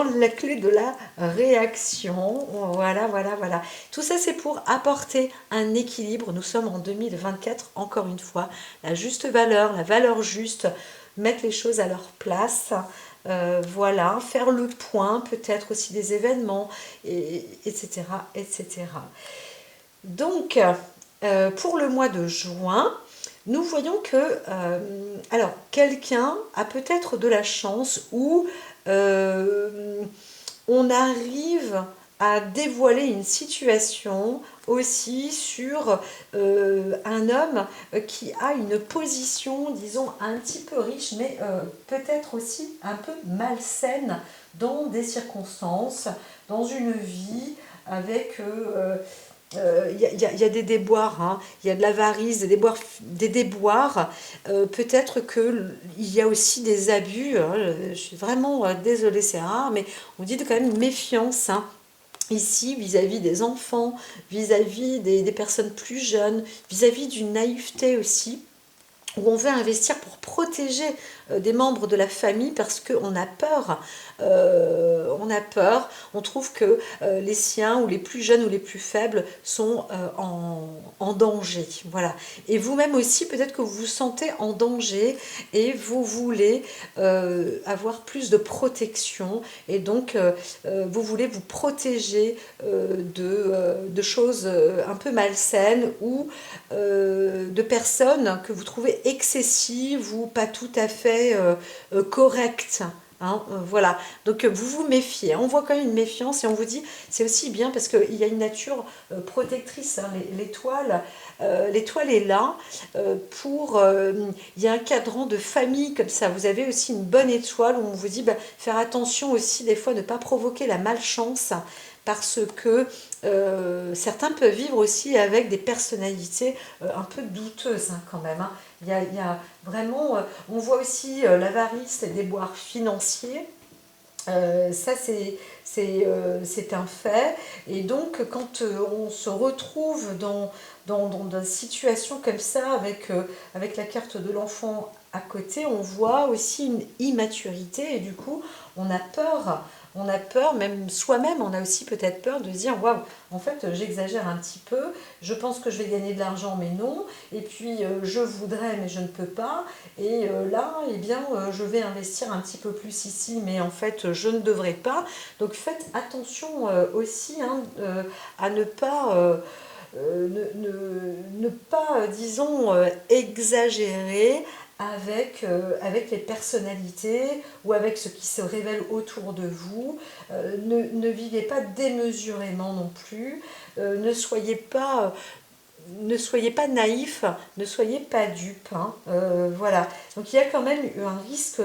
la clé de la réaction. Voilà, voilà, voilà. Tout ça, c'est pour apporter un équilibre. Nous sommes en 2024, encore une fois, la juste valeur, la valeur juste, mettre les choses à leur place. Voilà, faire le point, peut-être aussi des événements, etc., etc. Donc, pour le mois de juin, nous voyons que, alors, quelqu'un a peut-être de la chance, où on arrive à dévoiler une situation aussi sur un homme qui a une position, disons, un petit peu riche, mais peut-être aussi un peu malsaine dans des circonstances, dans une vie avec... il y a des déboires, hein, il y a de l'avarice, des déboires. Peut-être qu'il y a aussi des abus, hein. Je suis vraiment désolée, c'est rare, mais on dit quand même méfiance, hein, ici vis-à-vis des enfants, vis-à-vis des personnes plus jeunes, vis-à-vis d'une naïveté aussi, où on veut investir pour protéger des membres de la famille parce qu'on a peur. On trouve que les siens ou les plus jeunes ou les plus faibles sont en danger. Voilà. Et vous-même aussi, peut-être que vous vous sentez en danger et vous voulez avoir plus de protection et donc vous voulez vous protéger de choses un peu malsaines ou de personnes que vous trouvez excessives ou pas tout à fait correctes. Hein, voilà, donc vous vous méfiez, on voit quand même une méfiance et on vous dit, c'est aussi bien parce qu'il y a une nature protectrice, hein, l'étoile est là il y a un cadran de famille comme ça, vous avez aussi une bonne étoile où on vous dit, bah, faire attention aussi des fois, ne pas provoquer la malchance, parce que certains peuvent vivre aussi avec des personnalités un peu douteuses hein, quand même. Hein. Il y a vraiment, on voit aussi l'avarice et des déboires financiers. Ça, c'est un fait. Et donc, quand on se retrouve dans une situation comme ça, avec la carte de l'enfant à côté, on voit aussi une immaturité et du coup, on a peur. On a peur, même soi-même, on a aussi peut-être peur de se dire waouh, en fait, j'exagère un petit peu, je pense que je vais gagner de l'argent, mais non, et puis je voudrais, mais je ne peux pas, et là, eh bien, je vais investir un petit peu plus ici, mais en fait, je ne devrais pas. Donc faites attention aussi hein, à ne pas, ne pas disons, exagérer avec les personnalités ou avec ce qui se révèle autour de vous. Ne vivez pas démesurément non plus. Ne soyez pas naïf, ne soyez pas dupe. Hein. Voilà. Donc il y a quand même un risque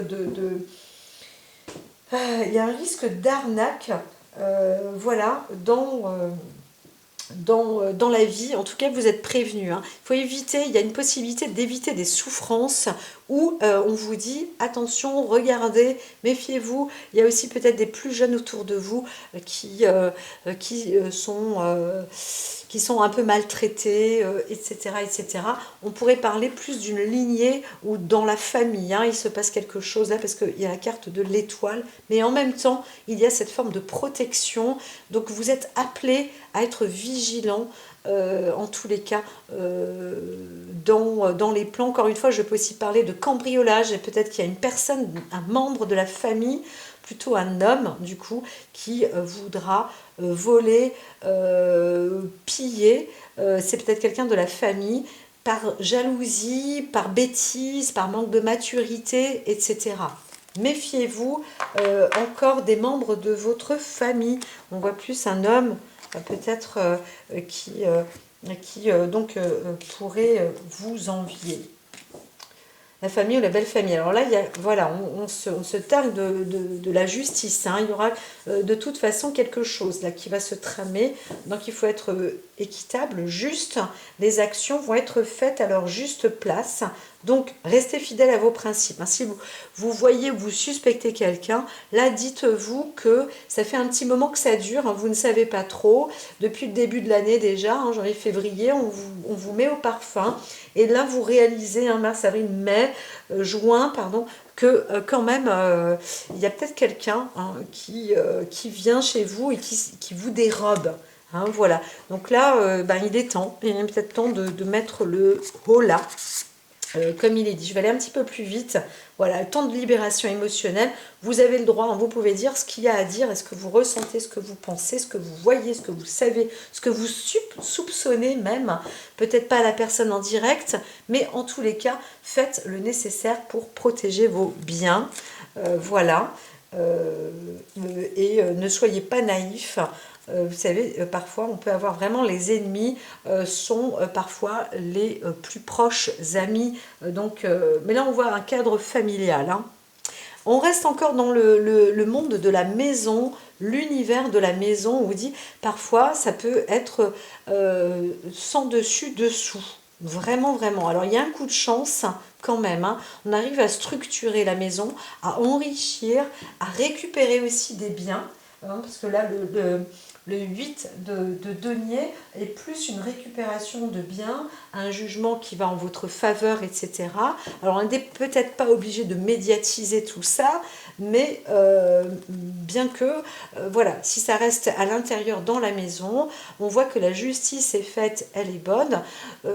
il y a un risque d'arnaque voilà, dans la vie, en tout cas vous êtes prévenu. Hein. Il faut éviter, il y a une possibilité d'éviter des souffrances où on vous dit attention, regardez, méfiez-vous. Il y a aussi peut-être des plus jeunes autour de vous qui sont un peu maltraités, etc., etc. On pourrait parler plus d'une lignée ou dans la famille, hein, il se passe quelque chose là parce qu'il y a la carte de l'étoile, mais en même temps, il y a cette forme de protection. Donc vous êtes appelé à être vigilant en tous les cas dans les plans. Encore une fois, je peux aussi parler de cambriolage et peut-être qu'il y a une personne, un membre de la famille, plutôt un homme du coup, qui voudra voler, piller. C'est peut-être quelqu'un de la famille par jalousie, par bêtise, par manque de maturité, etc. Méfiez-vous encore des membres de votre famille. On voit plus un homme peut-être qui donc pourrait vous envier. La famille ou la belle famille. Alors là, voilà, on se targue de la justice. Hein. Il y aura de toute façon quelque chose là qui va se tramer. Donc il faut être équitable, juste. Les actions vont être faites à leur juste place. Donc restez fidèle à vos principes. Hein. Si vous voyez ou vous suspectez quelqu'un, là dites-vous que ça fait un petit moment que ça dure. Hein. Vous ne savez pas trop. Depuis le début de l'année déjà, hein, janvier, février, on vous met au parfum. Et là, vous réalisez, hein, mars, avril, mai, juin, pardon, que quand même, il y a peut-être quelqu'un hein, qui vient chez vous et qui vous dérobe. Hein, voilà. Donc là, il est temps. Il est peut-être temps de mettre le haut là. Comme il est dit, je vais aller un petit peu plus vite. Voilà, temps de libération émotionnelle. Vous avez le droit, hein, vous pouvez dire ce qu'il y a à dire, est-ce que vous ressentez, ce que vous pensez, ce que vous voyez, ce que vous savez, ce que vous soupçonnez même. Peut-être pas la personne en direct, mais en tous les cas, faites le nécessaire pour protéger vos biens. Voilà. Et ne soyez pas naïfs. Vous savez, parfois on peut avoir vraiment les ennemis sont parfois les plus proches amis. Mais là on voit un cadre familial. Hein. On reste encore dans le monde de la maison, l'univers de la maison. On vous dit parfois ça peut être sans dessus dessous. Vraiment, vraiment. Alors il y a un coup de chance quand même. Hein. On arrive à structurer la maison, à enrichir, à récupérer aussi des biens. hein, parce que là, le 8 de denier est plus une récupération de biens, un jugement qui va en votre faveur, etc. Alors, on n'est peut-être pas obligé de médiatiser tout ça, mais bien que, voilà, si ça reste à l'intérieur dans la maison, on voit que la justice est faite, elle est bonne,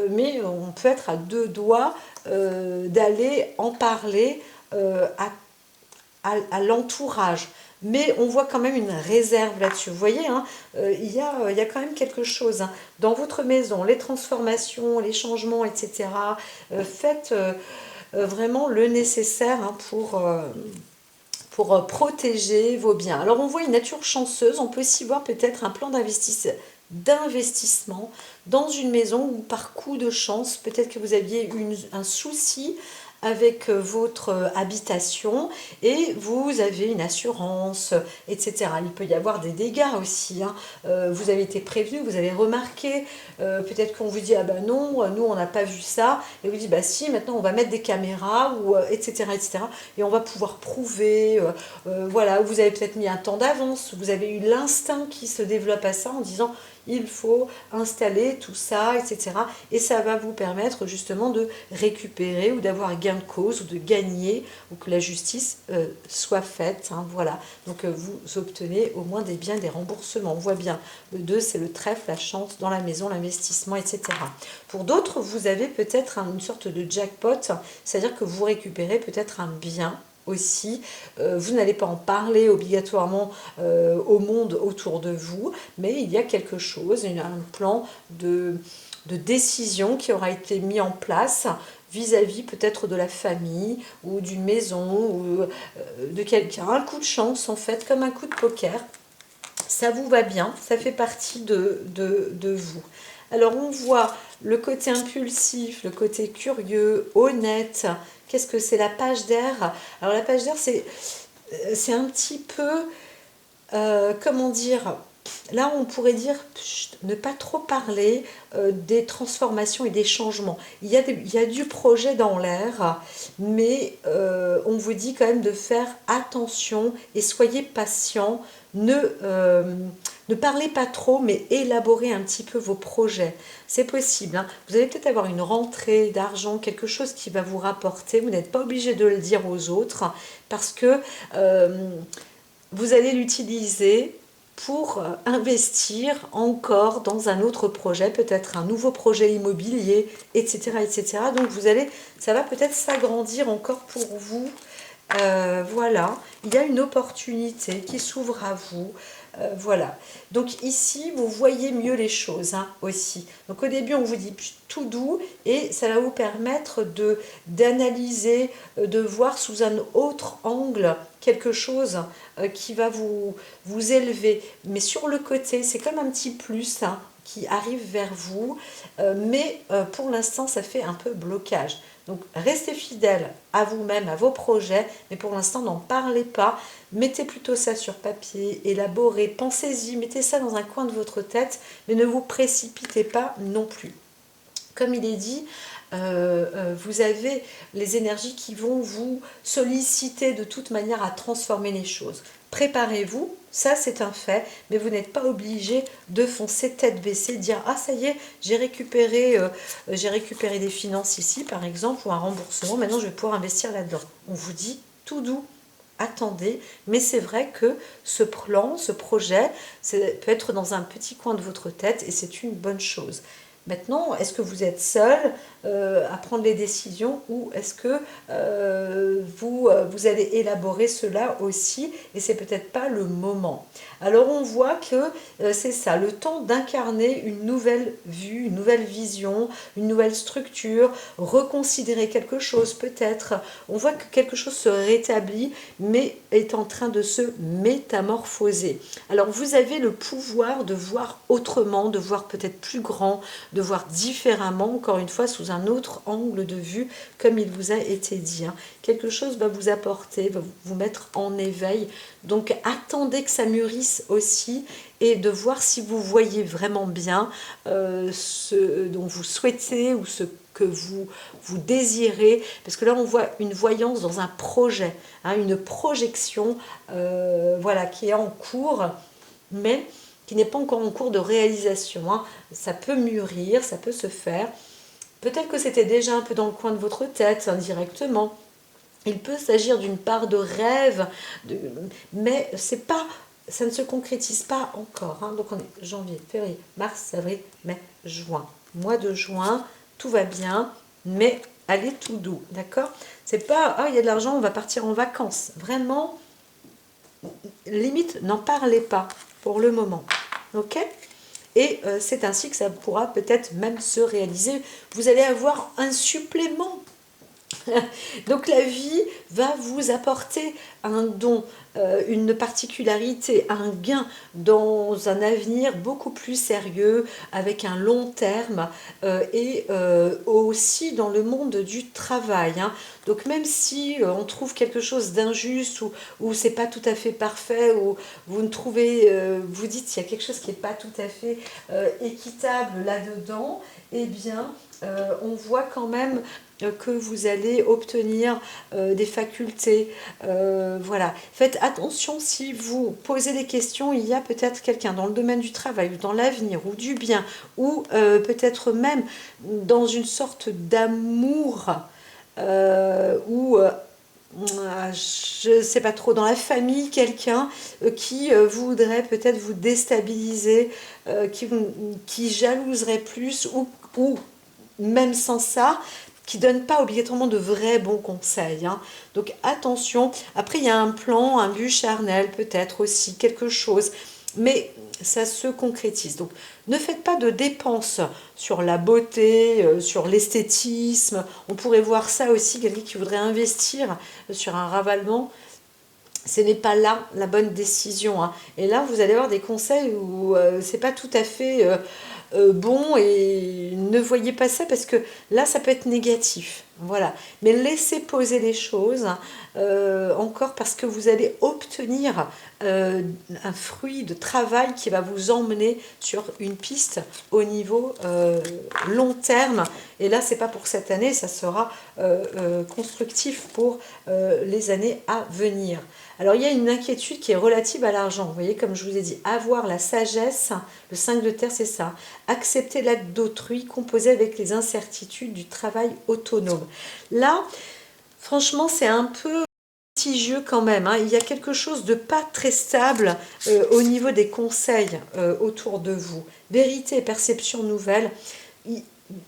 mais on peut être à deux doigts d'aller en parler à l'entourage. Mais on voit quand même une réserve là-dessus. Vous voyez, hein, il y a quand même quelque chose, hein. Dans votre maison, les transformations, les changements, etc. Faites vraiment le nécessaire, hein, pour protéger vos biens. Alors on voit une nature chanceuse, on peut aussi voir peut-être un plan d'investissement dans une maison où par coup de chance, peut-être que vous aviez un souci avec votre habitation et vous avez une assurance, etc. Il peut y avoir des dégâts aussi, hein. Vous avez été prévenu, vous avez remarqué, peut-être qu'on vous dit ah ben non, nous on n'a pas vu ça, et vous dit bah si, maintenant on va mettre des caméras, ou etc., etc. Et on va pouvoir prouver, voilà, vous avez peut-être mis un temps d'avance, vous avez eu l'instinct qui se développe à ça en disant il faut installer tout ça, etc. Et ça va vous permettre justement de récupérer ou d'avoir gain de cause ou de gagner ou que la justice soit faite, hein, voilà. Donc vous obtenez au moins des biens, des remboursements. On voit bien, le 2 c'est le trèfle, la chance dans la maison, l'investissement, etc. Pour d'autres, vous avez peut-être une sorte de jackpot, c'est-à-dire que vous récupérez peut-être un bien aussi. Vous n'allez pas en parler obligatoirement au monde autour de vous, mais il y a quelque chose, un plan de décision qui aura été mis en place vis-à-vis peut-être de la famille ou d'une maison ou de quelqu'un. Un coup de chance en fait, comme un coup de poker. Ça vous va bien, ça fait partie de vous. Alors on voit le côté impulsif, le côté curieux, honnête. Qu'est-ce que c'est la page d'air? Alors la page d'air, c'est un petit peu, comment dire, là on pourrait dire ne pas trop parler des transformations et des changements. Il y a du projet dans l'air, mais on vous dit quand même de faire attention et soyez patient. Ne parlez pas trop, mais élaborez un petit peu vos projets. C'est possible, hein. Vous allez peut-être avoir une rentrée d'argent, quelque chose qui va vous rapporter. Vous n'êtes pas obligé de le dire aux autres parce que vous allez l'utiliser pour investir encore dans un autre projet, peut-être un nouveau projet immobilier, etc., etc. Donc ça va peut-être s'agrandir encore pour vous. Voilà, il y a une opportunité qui s'ouvre à vous. Voilà. Donc ici, vous voyez mieux les choses, hein, aussi. Donc au début, on vous dit tout doux et ça va vous permettre d'analyser, de voir sous un autre angle quelque chose qui va vous élever. Mais sur le côté, c'est comme un petit plus, hein, qui arrive vers vous, mais pour l'instant, ça fait un peu blocage. Donc restez fidèle à vous-même, à vos projets, mais pour l'instant, n'en parlez pas. Mettez plutôt ça sur papier, élaborez, pensez-y, mettez ça dans un coin de votre tête, mais ne vous précipitez pas non plus. Comme il est dit, vous avez les énergies qui vont vous solliciter de toute manière à transformer les choses. Préparez-vous, ça c'est un fait, mais vous n'êtes pas obligé de foncer tête baissée, dire ah ça y est, j'ai récupéré des finances ici par exemple, ou un remboursement, maintenant je vais pouvoir investir là-dedans. On vous dit tout doux, attendez, mais c'est vrai que ce plan, ce projet, peut être dans un petit coin de votre tête et c'est une bonne chose. Maintenant, est-ce que vous êtes seul à prendre les décisions ou est-ce que vous allez élaborer cela aussi et c'est peut-être pas le moment. Alors on voit que c'est ça, le temps d'incarner une nouvelle vue, une nouvelle vision, une nouvelle structure, reconsidérer quelque chose peut-être. On voit que quelque chose se rétablit mais est en train de se métamorphoser. Alors vous avez le pouvoir de voir autrement, de voir peut-être plus grand, de voir différemment, encore une fois, sous un autre angle de vue, comme il vous a été dit, hein. Quelque chose va vous apporter, va vous mettre en éveil. Donc attendez que ça mûrisse aussi et de voir si vous voyez vraiment bien ce dont vous souhaitez ou ce que vous désirez, parce que là on voit une voyance dans un projet, hein, une projection voilà, qui est en cours, mais qui n'est pas encore en cours de réalisation, hein. Ça peut mûrir, ça peut se faire. Peut-être que c'était déjà un peu dans le coin de votre tête, indirectement. Il peut s'agir d'une part de rêve, mais c'est pas, ça ne se concrétise pas encore, hein. Donc on est janvier, février, mars, avril, mai, juin. Mois de juin, tout va bien, mais allez tout doux, d'accord? C'est pas, ah, il y a de l'argent, on va partir en vacances. Vraiment, limite, n'en parlez pas pour le moment, ok? Et c'est ainsi que ça pourra peut-être même se réaliser. Vous allez avoir un supplément. Donc la vie va vous apporter un don, une particularité, un gain dans un avenir beaucoup plus sérieux, avec un long terme, et aussi dans le monde du travail, hein. Donc même si on trouve quelque chose d'injuste ou c'est pas tout à fait parfait, ou vous ne trouvez, vous dites qu'il y a quelque chose qui n'est pas tout à fait équitable là-dedans, eh bien on voit quand même que vous allez obtenir des facultés. Voilà. Faites attention si vous posez des questions, il y a peut-être quelqu'un dans le domaine du travail, ou dans l'avenir, ou du bien, ou peut-être même dans une sorte d'amour, ou je ne sais pas trop, dans la famille, quelqu'un qui voudrait peut-être vous déstabiliser, qui jalouserait plus, ou même sans ça, qui ne donne pas obligatoirement de vrais bons conseils, hein. Donc attention, après il y a un plan, un but charnel peut-être aussi, quelque chose, mais ça se concrétise. Donc ne faites pas de dépenses sur la beauté, sur l'esthétisme. On pourrait voir ça aussi, quelqu'un qui voudrait investir sur un ravalement. Ce n'est pas là la bonne décision, hein. Et là, vous allez avoir des conseils où c'est pas tout à fait bon, et ne voyez pas ça parce que là, ça peut être négatif. Voilà. Mais laissez poser les choses, hein, encore parce que vous allez obtenir un fruit de travail qui va vous emmener sur une piste au niveau long terme. Et là, c'est pas pour cette année, ça sera constructif pour les années à venir. Alors, il y a une inquiétude qui est relative à l'argent. Vous voyez, comme je vous ai dit, avoir la sagesse, le 5 de terre, c'est ça. Accepter l'aide d'autrui, composer avec les incertitudes du travail autonome. Là, franchement, c'est un peu litigieux quand même, hein. Il y a quelque chose de pas très stable au niveau des conseils autour de vous. Vérité et perception nouvelle. Il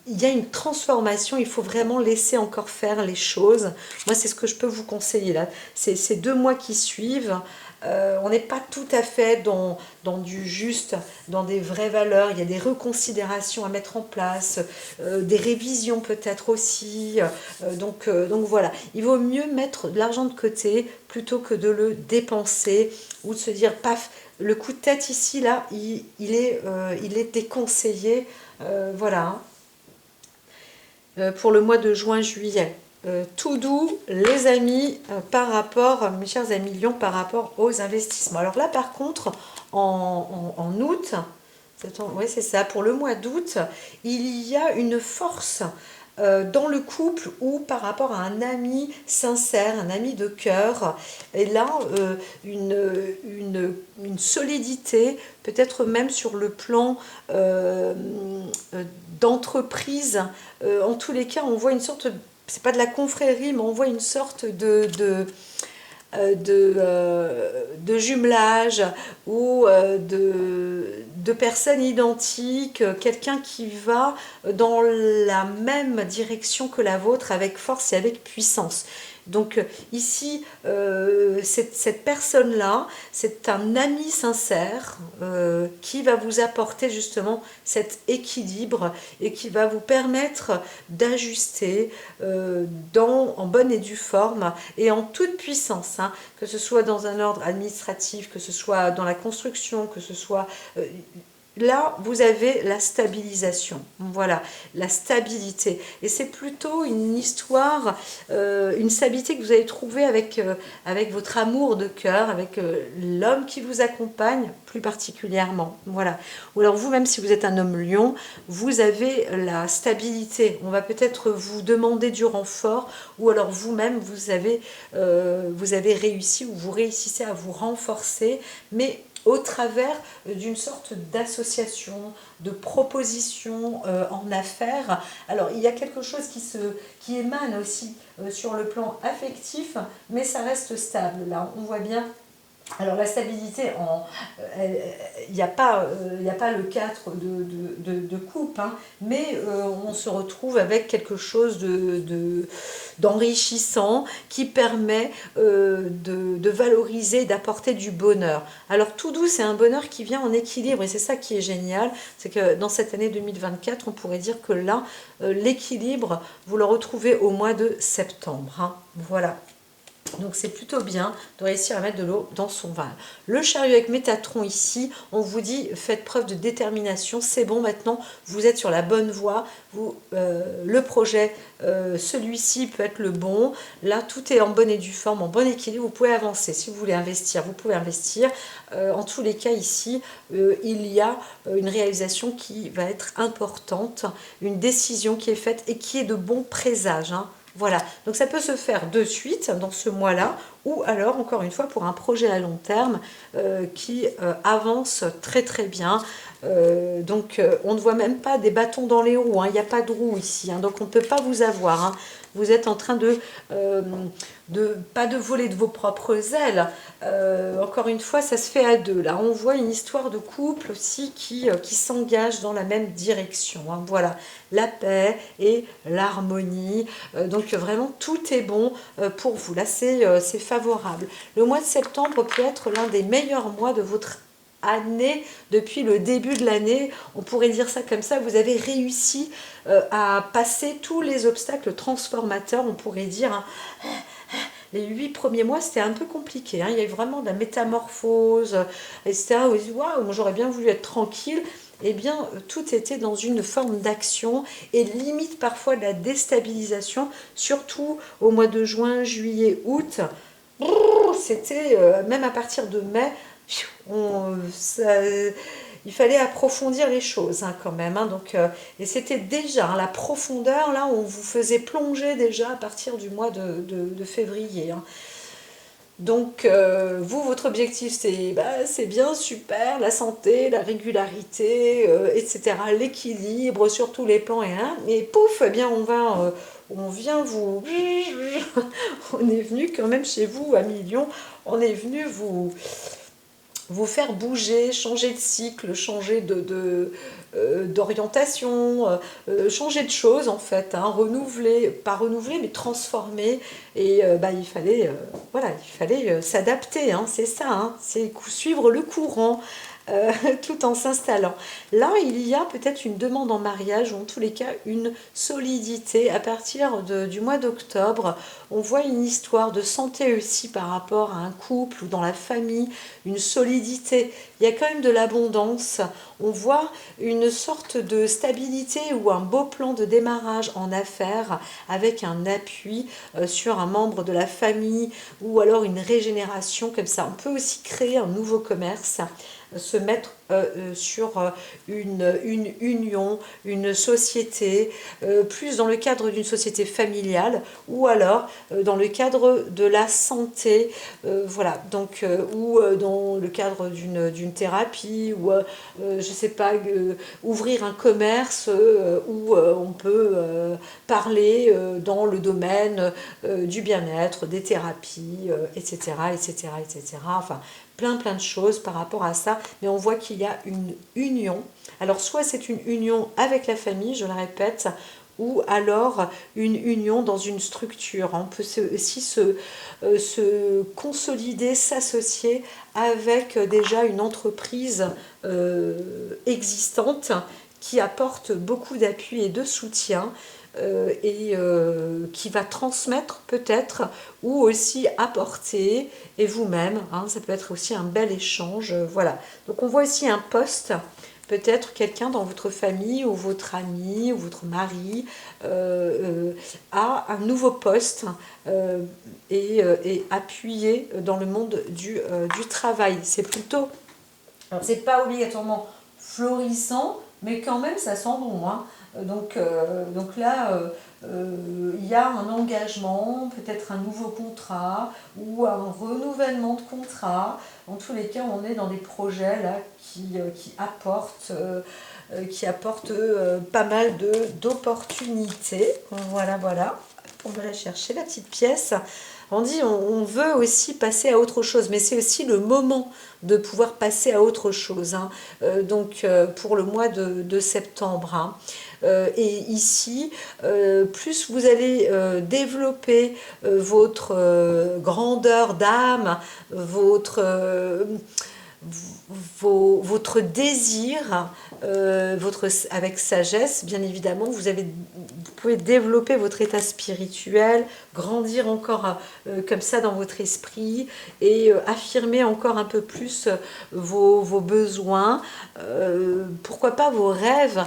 y a une transformation, il faut vraiment laisser encore faire les choses. Moi, c'est ce que je peux vous conseiller là. Ces 2 mois qui suivent, on n'est pas tout à fait dans du juste, dans des vraies valeurs. Il y a des reconsidérations à mettre en place, des révisions peut-être aussi. Donc voilà, il vaut mieux mettre de l'argent de côté plutôt que de le dépenser, ou de se dire, paf, le coup de tête ici, là, il est déconseillé. Voilà, hein. Pour le mois de juin-juillet. Tout doux, les amis, par rapport, mes chers amis Lion, par rapport aux investissements. Alors là, par contre, en août, oui, c'est ça, pour le mois d'août, il y a une force dans le couple, ou par rapport à un ami sincère, un ami de cœur, et là une solidité, peut-être même sur le plan d'entreprise. En tous les cas, on voit une sorte, c'est pas de la confrérie, mais on voit une sorte de jumelage, ou de personnes identiques, quelqu'un qui va dans la même direction que la vôtre, avec force et avec puissance. Donc ici, cette personne-là, c'est un ami sincère qui va vous apporter justement cet équilibre, et qui va vous permettre d'ajuster en bonne et due forme et en toute puissance, hein, que ce soit dans un ordre administratif, que ce soit dans la construction, que ce soit là, vous avez la stabilisation, voilà, la stabilité. Et c'est plutôt une histoire, une stabilité que vous allez trouver avec votre amour de cœur, avec l'homme qui vous accompagne plus particulièrement. Voilà. Ou alors vous, même si vous êtes un homme lion, vous avez la stabilité. On va peut-être vous demander du renfort, ou alors vous-même, vous avez réussi, ou vous réussissez à vous renforcer, mais au travers d'une sorte d'association, de proposition en affaires. Alors, il y a quelque chose qui émane aussi sur le plan affectif, mais ça reste stable. Là, on voit bien. Alors la stabilité, il n'y a pas le 4 de coupe, hein, mais on se retrouve avec quelque chose d'enrichissant qui permet de valoriser, d'apporter du bonheur. Alors tout doux, c'est un bonheur qui vient en équilibre, et c'est ça qui est génial, c'est que dans cette année 2024, on pourrait dire que là, l'équilibre, vous le retrouvez au mois de septembre. Hein, voilà. Donc c'est plutôt bien de réussir à mettre de l'eau dans son vin. Le chariot avec Métatron ici, on vous dit faites preuve de détermination, c'est bon maintenant, vous êtes sur la bonne voie, le projet, celui-ci peut être le bon, là tout est en bonne et due forme, en bon équilibre, vous pouvez avancer, si vous voulez investir, vous pouvez investir. En tous les cas ici, il y a une réalisation qui va être importante, une décision qui est faite et qui est de bon présage, hein. Voilà, donc ça peut se faire de suite dans ce mois-là, ou alors, encore une fois, pour un projet à long terme qui avance très très bien. Donc, on ne voit même pas des bâtons dans les roues, hein, il n'y a pas de roue ici, hein, donc on ne peut pas vous avoir. Hein. Vous êtes en train pas de voler de vos propres ailes. Encore une fois, ça se fait à deux. Là, on voit une histoire de couple aussi qui s'engage dans la même direction. Hein. Voilà, la paix et l'harmonie. Donc vraiment, tout est bon pour vous. Là, c'est favorable. Le mois de septembre peut être l'un des meilleurs mois de votre année, depuis le début de l'année, on pourrait dire ça comme ça, vous avez réussi à passer tous les obstacles transformateurs, on pourrait dire. Hein. Les 8 premiers mois, c'était un peu compliqué. Hein. Il y a eu vraiment de la métamorphose, etc. Où waouh, j'aurais bien voulu être tranquille. Eh bien, tout était dans une forme d'action et limite parfois de la déstabilisation, surtout au mois de juin, juillet, août. C'était, même à partir de mai, il fallait approfondir les choses hein, quand même. Hein, donc, et c'était déjà hein, la profondeur, là, on vous faisait plonger déjà à partir du mois de février. Hein. Donc, vous, votre objectif, c'est bien, super, la santé, la régularité, etc., l'équilibre sur tous les plans, et pouf, eh bien, on vient vous... on est venu quand même chez vous à Million, on est venu vous faire bouger, changer de cycle, changer d'orientation, changer de choses en fait, hein, renouveler, pas renouveler mais transformer. Et il fallait, voilà, il fallait s'adapter, hein, c'est ça, hein, c'est suivre le courant. Tout en s'installant. Là, il y a peut-être une demande en mariage, ou en tous les cas une solidité. À partir du mois d'octobre, on voit une histoire de santé aussi par rapport à un couple ou dans la famille, une solidité. Il y a quand même de l'abondance. On voit une sorte de stabilité ou un beau plan de démarrage en affaires avec un appui sur un membre de la famille ou alors une régénération comme ça. On peut aussi créer un nouveau commerce, se mettre sur une union, une société, plus dans le cadre d'une société familiale ou alors dans le cadre de la santé, voilà, donc, ou dans le cadre d'une thérapie, ou je sais pas, ouvrir un commerce où on peut parler dans le domaine du bien-être, des thérapies, etc., etc., etc., enfin, plein de choses par rapport à ça, mais on voit qu'il y a une union. Alors soit c'est une union avec la famille, je le répète, ou alors une union dans une structure. On peut aussi se consolider, s'associer avec déjà une entreprise existante qui apporte beaucoup d'appui et de soutien. Qui va transmettre peut-être ou aussi apporter, et vous-même, hein, ça peut être aussi un bel échange, voilà. Donc on voit aussi un poste peut-être quelqu'un dans votre famille ou votre ami ou votre mari a un nouveau poste et appuyé dans le monde du travail. C'est plutôt, alors c'est pas obligatoirement florissant, mais quand même ça sent bon, hein. Donc là, il y a un engagement, peut-être un nouveau contrat ou un renouvellement de contrat. En tous les cas, on est dans des projets là qui apportent pas mal d'opportunités. Voilà, voilà. On va la chercher, la petite pièce. On dit on veut aussi passer à autre chose, mais c'est aussi le moment de pouvoir passer à autre chose, hein. Pour le mois de septembre, hein. Et ici, plus vous allez développer votre grandeur d'âme, votre désir, avec sagesse, bien évidemment, vous pouvez développer votre état spirituel, grandir encore comme ça dans votre esprit et affirmer encore un peu plus vos besoins, pourquoi pas vos rêves.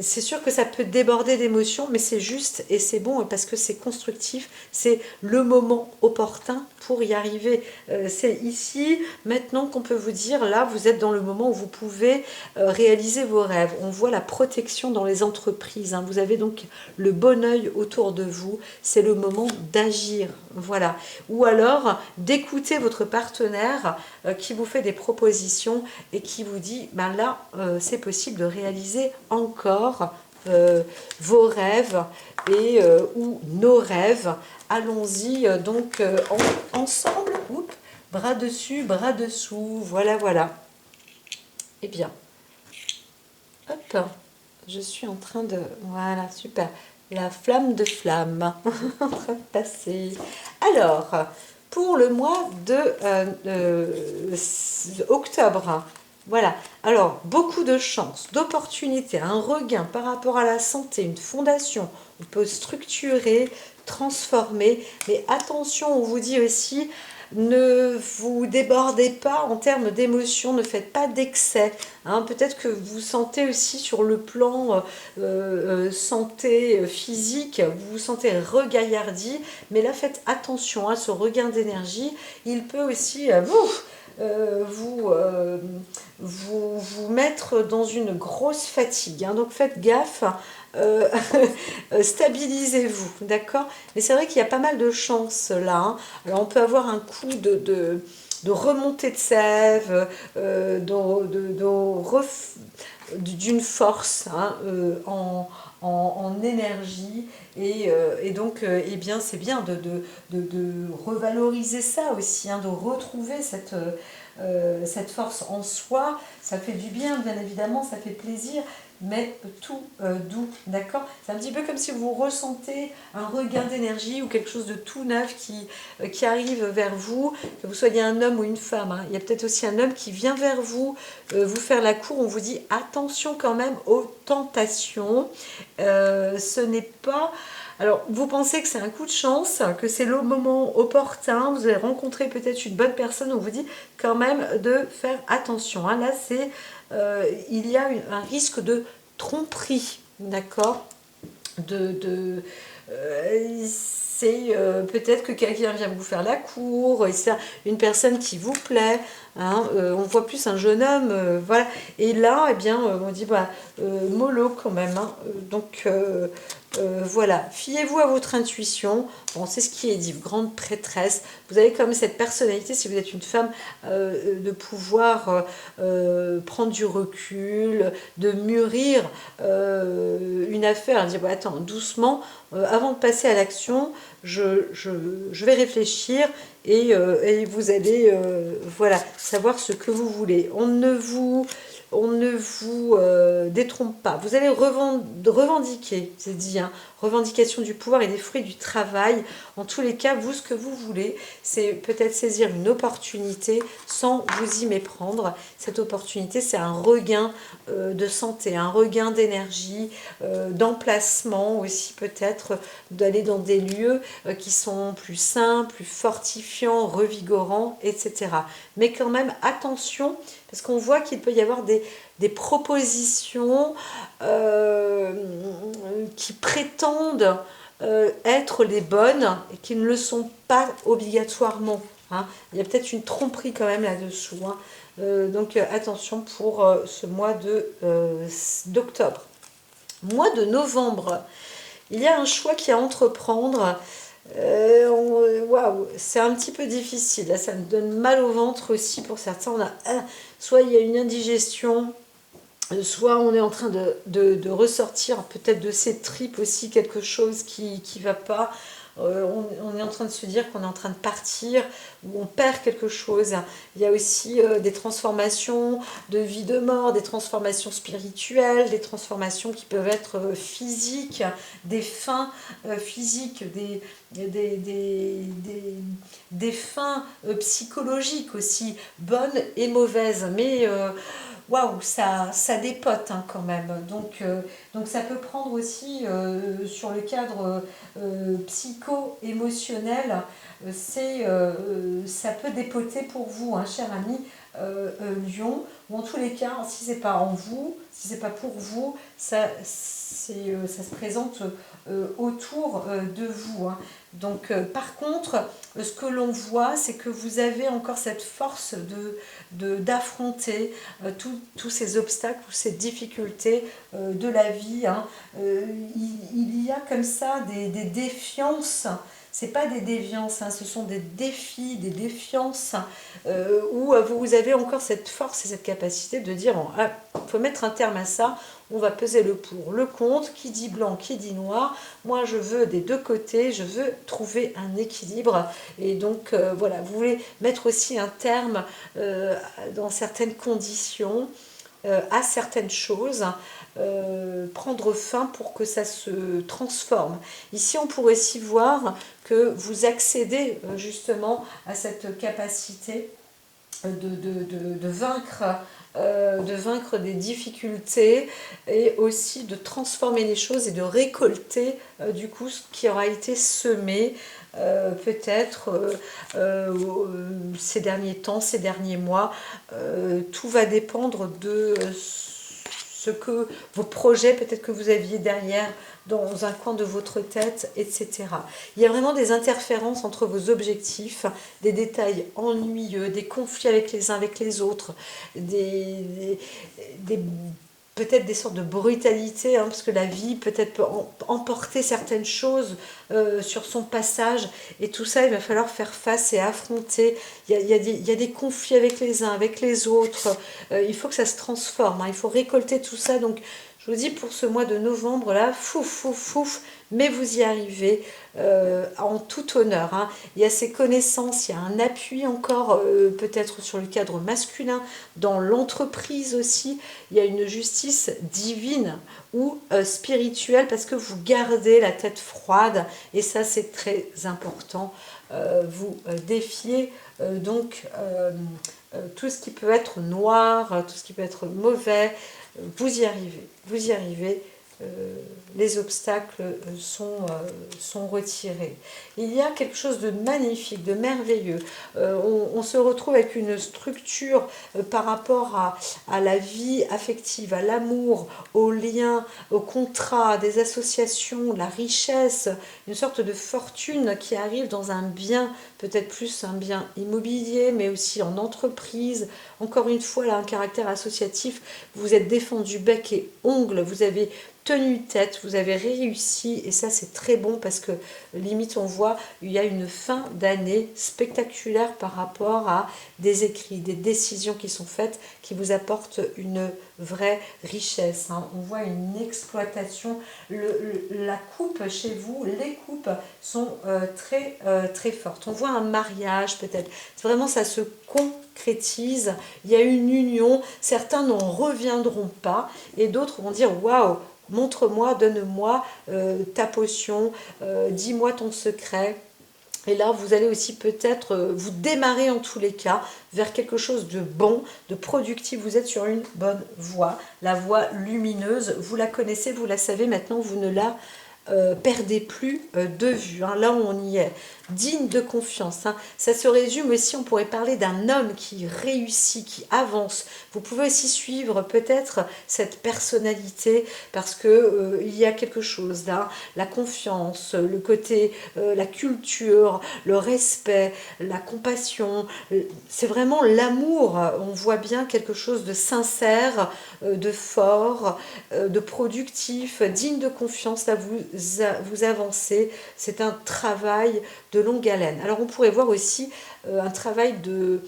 C'est sûr que ça peut déborder d'émotions, mais c'est juste et c'est bon parce que c'est constructif, c'est le moment opportun pour y arriver. C'est ici, maintenant qu'on peut vous dire, là, vous êtes dans le moment où vous pouvez réaliser vos rêves. On voit la protection dans les entreprises, hein. Vous avez donc le bon œil autour de vous, c'est le moment d'agir, voilà. Ou alors d'écouter votre partenaire qui vous fait des propositions et qui vous dit, ben là, c'est possible de réaliser encore vos rêves ou nos rêves. Allons-y ensemble. Oups, bras dessus, bras dessous. Voilà, voilà. Eh bien, hop, je suis en train de... Voilà, super. La flamme de flamme en train de passer. Alors, pour le mois de octobre, voilà, alors beaucoup de chance, d'opportunités, un regain par rapport à la santé, une fondation, on peut structurer, transformer, mais attention, on vous dit aussi, ne vous débordez pas en termes d'émotions, ne faites pas d'excès, hein. Peut-être que vous sentez aussi sur le plan santé physique, vous vous sentez regaillardi, mais là faites attention à ce regain d'énergie, il peut aussi vous mettre dans une grosse fatigue, hein. Donc faites gaffe, stabilisez-vous, d'accord? Mais c'est vrai qu'il y a pas mal de chance là, hein. Alors on peut avoir un coup de remontée de sève, d'une force, hein, en énergie et donc eh bien c'est bien de revaloriser ça aussi, hein, de retrouver cette force en soi. Ça fait du bien, bien évidemment, ça fait plaisir, mais tout doux, d'accord? C'est un petit peu comme si vous ressentez un regain d'énergie ou quelque chose de tout neuf qui arrive vers vous, que vous soyez un homme ou une femme, hein. Il y a peut-être aussi un homme qui vient vers vous, vous faire la cour, on vous dit attention quand même aux tentations, ce n'est pas... Alors, vous pensez que c'est un coup de chance, que c'est le moment opportun, vous allez rencontrer peut-être une bonne personne, on vous dit quand même de faire attention, hein. Là, il y a un risque de tromperie, d'accord? C'est peut-être que quelqu'un vient vous faire la cour, et c'est une personne qui vous plaît, hein, on voit plus un jeune homme, voilà. Et là, eh bien, on dit, mollo quand même, hein. Voilà, fiez-vous à votre intuition. Bon, c'est ce qui est dit, grande prêtresse. Vous avez comme cette personnalité, si vous êtes une femme, de pouvoir prendre du recul, de mûrir une affaire, dire, attends, doucement, avant de passer à l'action, je vais réfléchir et vous allez voilà, savoir ce que vous voulez. On ne vous détrompe pas. Vous allez revendiquer, c'est dit, hein, revendication du pouvoir et des fruits du travail. En tous les cas, vous, ce que vous voulez, c'est peut-être saisir une opportunité sans vous y méprendre. Cette opportunité, c'est un regain de santé, un regain d'énergie, d'emplacement aussi peut-être, d'aller dans des lieux qui sont plus sains, plus fortifiants, revigorants, etc. Mais quand même, attention, parce qu'on voit qu'il peut y avoir des propositions qui prétendent être les bonnes et qui ne le sont pas obligatoirement. Hein. Il y a peut-être une tromperie quand même là-dessous. Hein. Donc attention pour ce mois d'octobre. Mois de novembre, il y a un choix qui est à entreprendre. Waouh, c'est un petit peu difficile. Là, ça me donne mal au ventre aussi pour certains. Soit il y a une indigestion, soit on est en train de ressortir peut-être de ses tripes aussi quelque chose qui ne va pas. On est en train de se dire qu'on est en train de partir ou on perd quelque chose. Il y a aussi des transformations de vie, de mort, des transformations spirituelles, des transformations qui peuvent être physiques, des fins physiques, des fins psychologiques aussi, bonnes et mauvaises. Mais waouh, ça dépote hein, quand même. Donc ça peut prendre aussi sur le cadre psycho-émotionnel, ça peut dépoter pour vous, hein, cher ami Lion, ou en tous les cas, si c'est pas en vous, si c'est pas pour vous, ça se présente autour de vous. Hein. Donc par contre, ce que l'on voit, c'est que vous avez encore cette force d'affronter tous ces obstacles, toutes ces difficultés de la vie. Hein. Il y a comme ça des défiances. C'est pas des déviances, hein, ce sont des défis, des défiances où vous avez encore cette force et cette capacité de dire faut mettre un terme à ça, on va peser le pour, le contre, qui dit blanc, qui dit noir. Moi, je veux des deux côtés, je veux trouver un équilibre. Et donc, voilà, vous voulez mettre aussi un terme dans certaines conditions à certaines choses, prendre fin pour que ça se transforme. Ici, on pourrait aussi voir que vous accédez justement à cette capacité de vaincre des difficultés et aussi de transformer les choses et de récolter du coup ce qui aura été semé peut-être ces derniers temps, ces derniers mois. Tout va dépendre de ce que vos projets peut-être que vous aviez derrière dans un coin de votre tête, etc. Il y a vraiment des interférences entre vos objectifs, des détails ennuyeux, des conflits avec les uns avec les autres, peut-être des sortes de brutalité, hein, parce que la vie peut-être peut emporter certaines choses sur son passage, et tout ça, il va falloir faire face et affronter. Il y a des conflits avec les uns, avec les autres, il faut que ça se transforme, hein, il faut récolter tout ça, donc je vous dis pour ce mois de novembre là, fouf, mais vous y arrivez en tout honneur. Hein. Il y a ces connaissances, il y a un appui encore peut-être sur le cadre masculin, dans l'entreprise aussi, il y a une justice divine ou spirituelle parce que vous gardez la tête froide et ça c'est très important. Vous défiez donc tout ce qui peut être noir, tout ce qui peut être mauvais. Vous y arrivez, les obstacles sont retirés. Il y a quelque chose de magnifique, de merveilleux. On se retrouve avec une structure par rapport à la vie affective, à l'amour, aux liens, aux contrats, des associations, la richesse, une sorte de fortune qui arrive dans un bien, peut-être plus un bien immobilier, mais aussi en entreprise. Encore une fois, là, un caractère associatif, vous êtes défendu bec et ongles, vous avez tenu tête, vous avez réussi et ça c'est très bon parce que limite on voit il y a une fin d'année spectaculaire par rapport à des écrits, des décisions qui sont faites qui vous apportent une vraie richesse. Hein. On voit une exploitation, la coupe chez vous, les coupes sont très fortes. On voit un mariage peut-être, vraiment ça se concrétise, il y a une union, certains n'en reviendront pas et d'autres vont dire waouh, montre-moi, donne-moi ta potion, dis-moi ton secret. Et là, vous allez aussi peut-être vous démarrer en tous les cas vers quelque chose de bon, de productif. Vous êtes sur une bonne voie, la voie lumineuse. Vous la connaissez, vous la savez, maintenant vous ne la perdez plus de vue. Hein. Là, on y est. digne de confiance, hein. Ça se résume aussi, on pourrait parler d'un homme qui réussit, qui avance. Vous pouvez aussi suivre peut-être cette personnalité parce que il y a quelque chose là, la confiance, le côté, la culture, le respect, la compassion, c'est vraiment l'amour. On voit bien quelque chose de sincère, de fort, de productif, digne de confiance. Là, vous avancez. C'est un travail de longue haleine. Alors, on pourrait voir aussi un travail de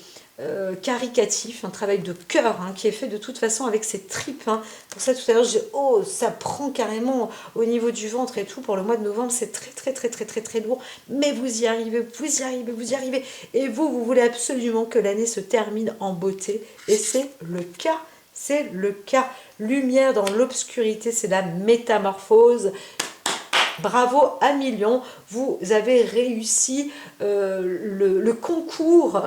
caricatif, un travail de cœur, hein, qui est fait de toute façon avec ses tripes, hein. Pour ça, tout à l'heure, je dis, oh, ça prend carrément au niveau du ventre et tout. Pour le mois de novembre, c'est très, très, très, très, très, très lourd. Mais vous y arrivez, vous y arrivez, vous y arrivez. Et vous voulez absolument que l'année se termine en beauté. Et c'est le cas. C'est le cas. Lumière dans l'obscurité, c'est la métamorphose. Bravo à millions, vous avez réussi le concours,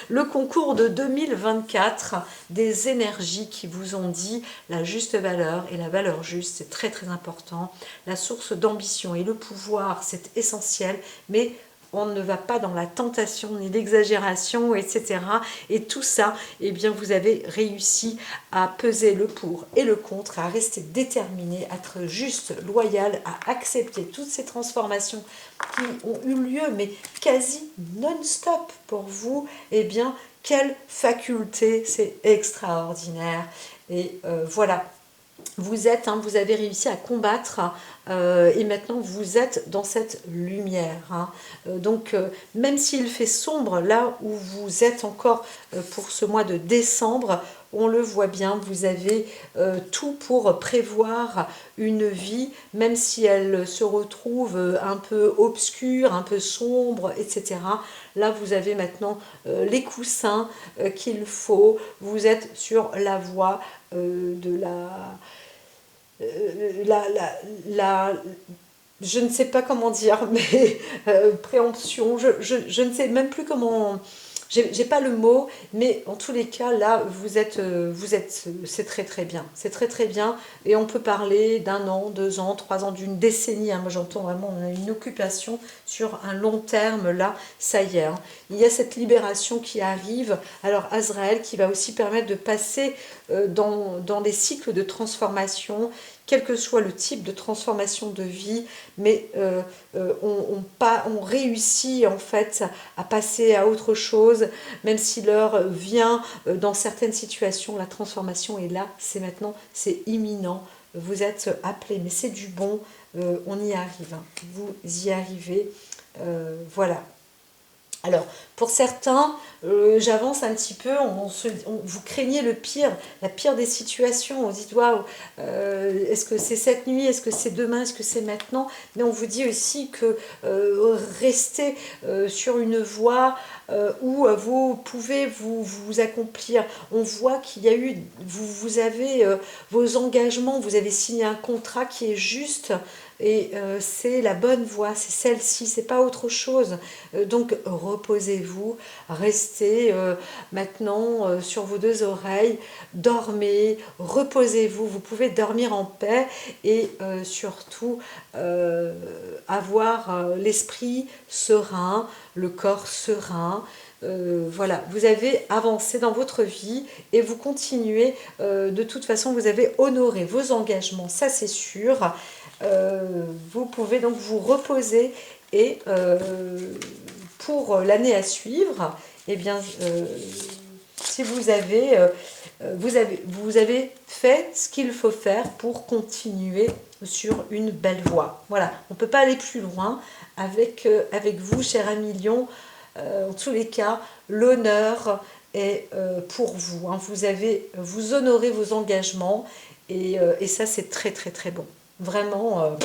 le concours de 2024 des énergies qui vous ont dit la juste valeur et la valeur juste, c'est très très important. La source d'ambition et le pouvoir, c'est essentiel, mais on ne va pas dans la tentation ni l'exagération, etc. Et tout ça, eh bien, vous avez réussi à peser le pour et le contre, à rester déterminé, à être juste, loyal, à accepter toutes ces transformations qui ont eu lieu, mais quasi non-stop pour vous. Eh bien, quelle faculté, c'est extraordinaire. Et voilà. Vous avez réussi à combattre et maintenant vous êtes dans cette lumière, hein. Donc même s'il fait sombre là où vous êtes encore pour ce mois de décembre, on le voit bien, vous avez tout pour prévoir une vie, même si elle se retrouve un peu obscure, un peu sombre, etc. Là, vous avez maintenant les coussins qu'il faut, vous êtes sur la voie de la, je ne sais pas comment dire, mais préemption, je ne sais même plus comment, j'ai pas le mot, mais en tous les cas, là, c'est très très bien, c'est très très bien, et on peut parler d'un an, 2 ans, 3 ans, d'une décennie, hein. Moi j'entends vraiment une occupation sur un long terme, là, ça y est, hein. Il y a cette libération qui arrive, alors Azraël qui va aussi permettre de passer dans les cycles de transformation, quel que soit le type de transformation de vie, mais on réussit en fait à passer à autre chose, même si l'heure vient dans certaines situations, la transformation est là, c'est maintenant, c'est imminent, vous êtes appelé, mais c'est du bon, on y arrive, hein. Vous y arrivez, voilà. Alors, pour certains, j'avance un petit peu, vous craignez le pire, la pire des situations, on se dit, waouh, est-ce que c'est cette nuit, est-ce que c'est demain, est-ce que c'est maintenant? Mais on vous dit aussi que restez sur une voie où vous pouvez vous accomplir. On voit qu'il y a eu, vous avez vos engagements, vous avez signé un contrat qui est juste, et c'est la bonne voie, c'est celle-ci, c'est pas autre chose. Donc reposez-vous, restez maintenant sur vos 2 oreilles, dormez, reposez-vous, vous pouvez dormir en paix et surtout avoir l'esprit serein, le corps serein. Voilà, vous avez avancé dans votre vie et vous continuez, de toute façon vous avez honoré vos engagements, ça c'est sûr. Vous pouvez donc vous reposer et pour l'année à suivre, eh bien, si vous avez fait ce qu'il faut faire pour continuer sur une belle voie. Voilà, on ne peut pas aller plus loin avec vous, cher ami Lion. En tous les cas, l'honneur est pour vous, hein. Vous honorez vos engagements et ça, c'est très très très bon. Vraiment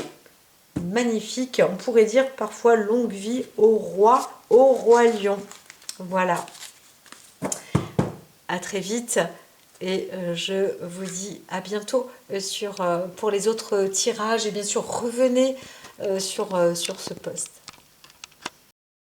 magnifique. On pourrait dire parfois longue vie au roi lion. Voilà. À très vite. Et je vous dis à bientôt pour les autres tirages. Et bien sûr, revenez sur ce post.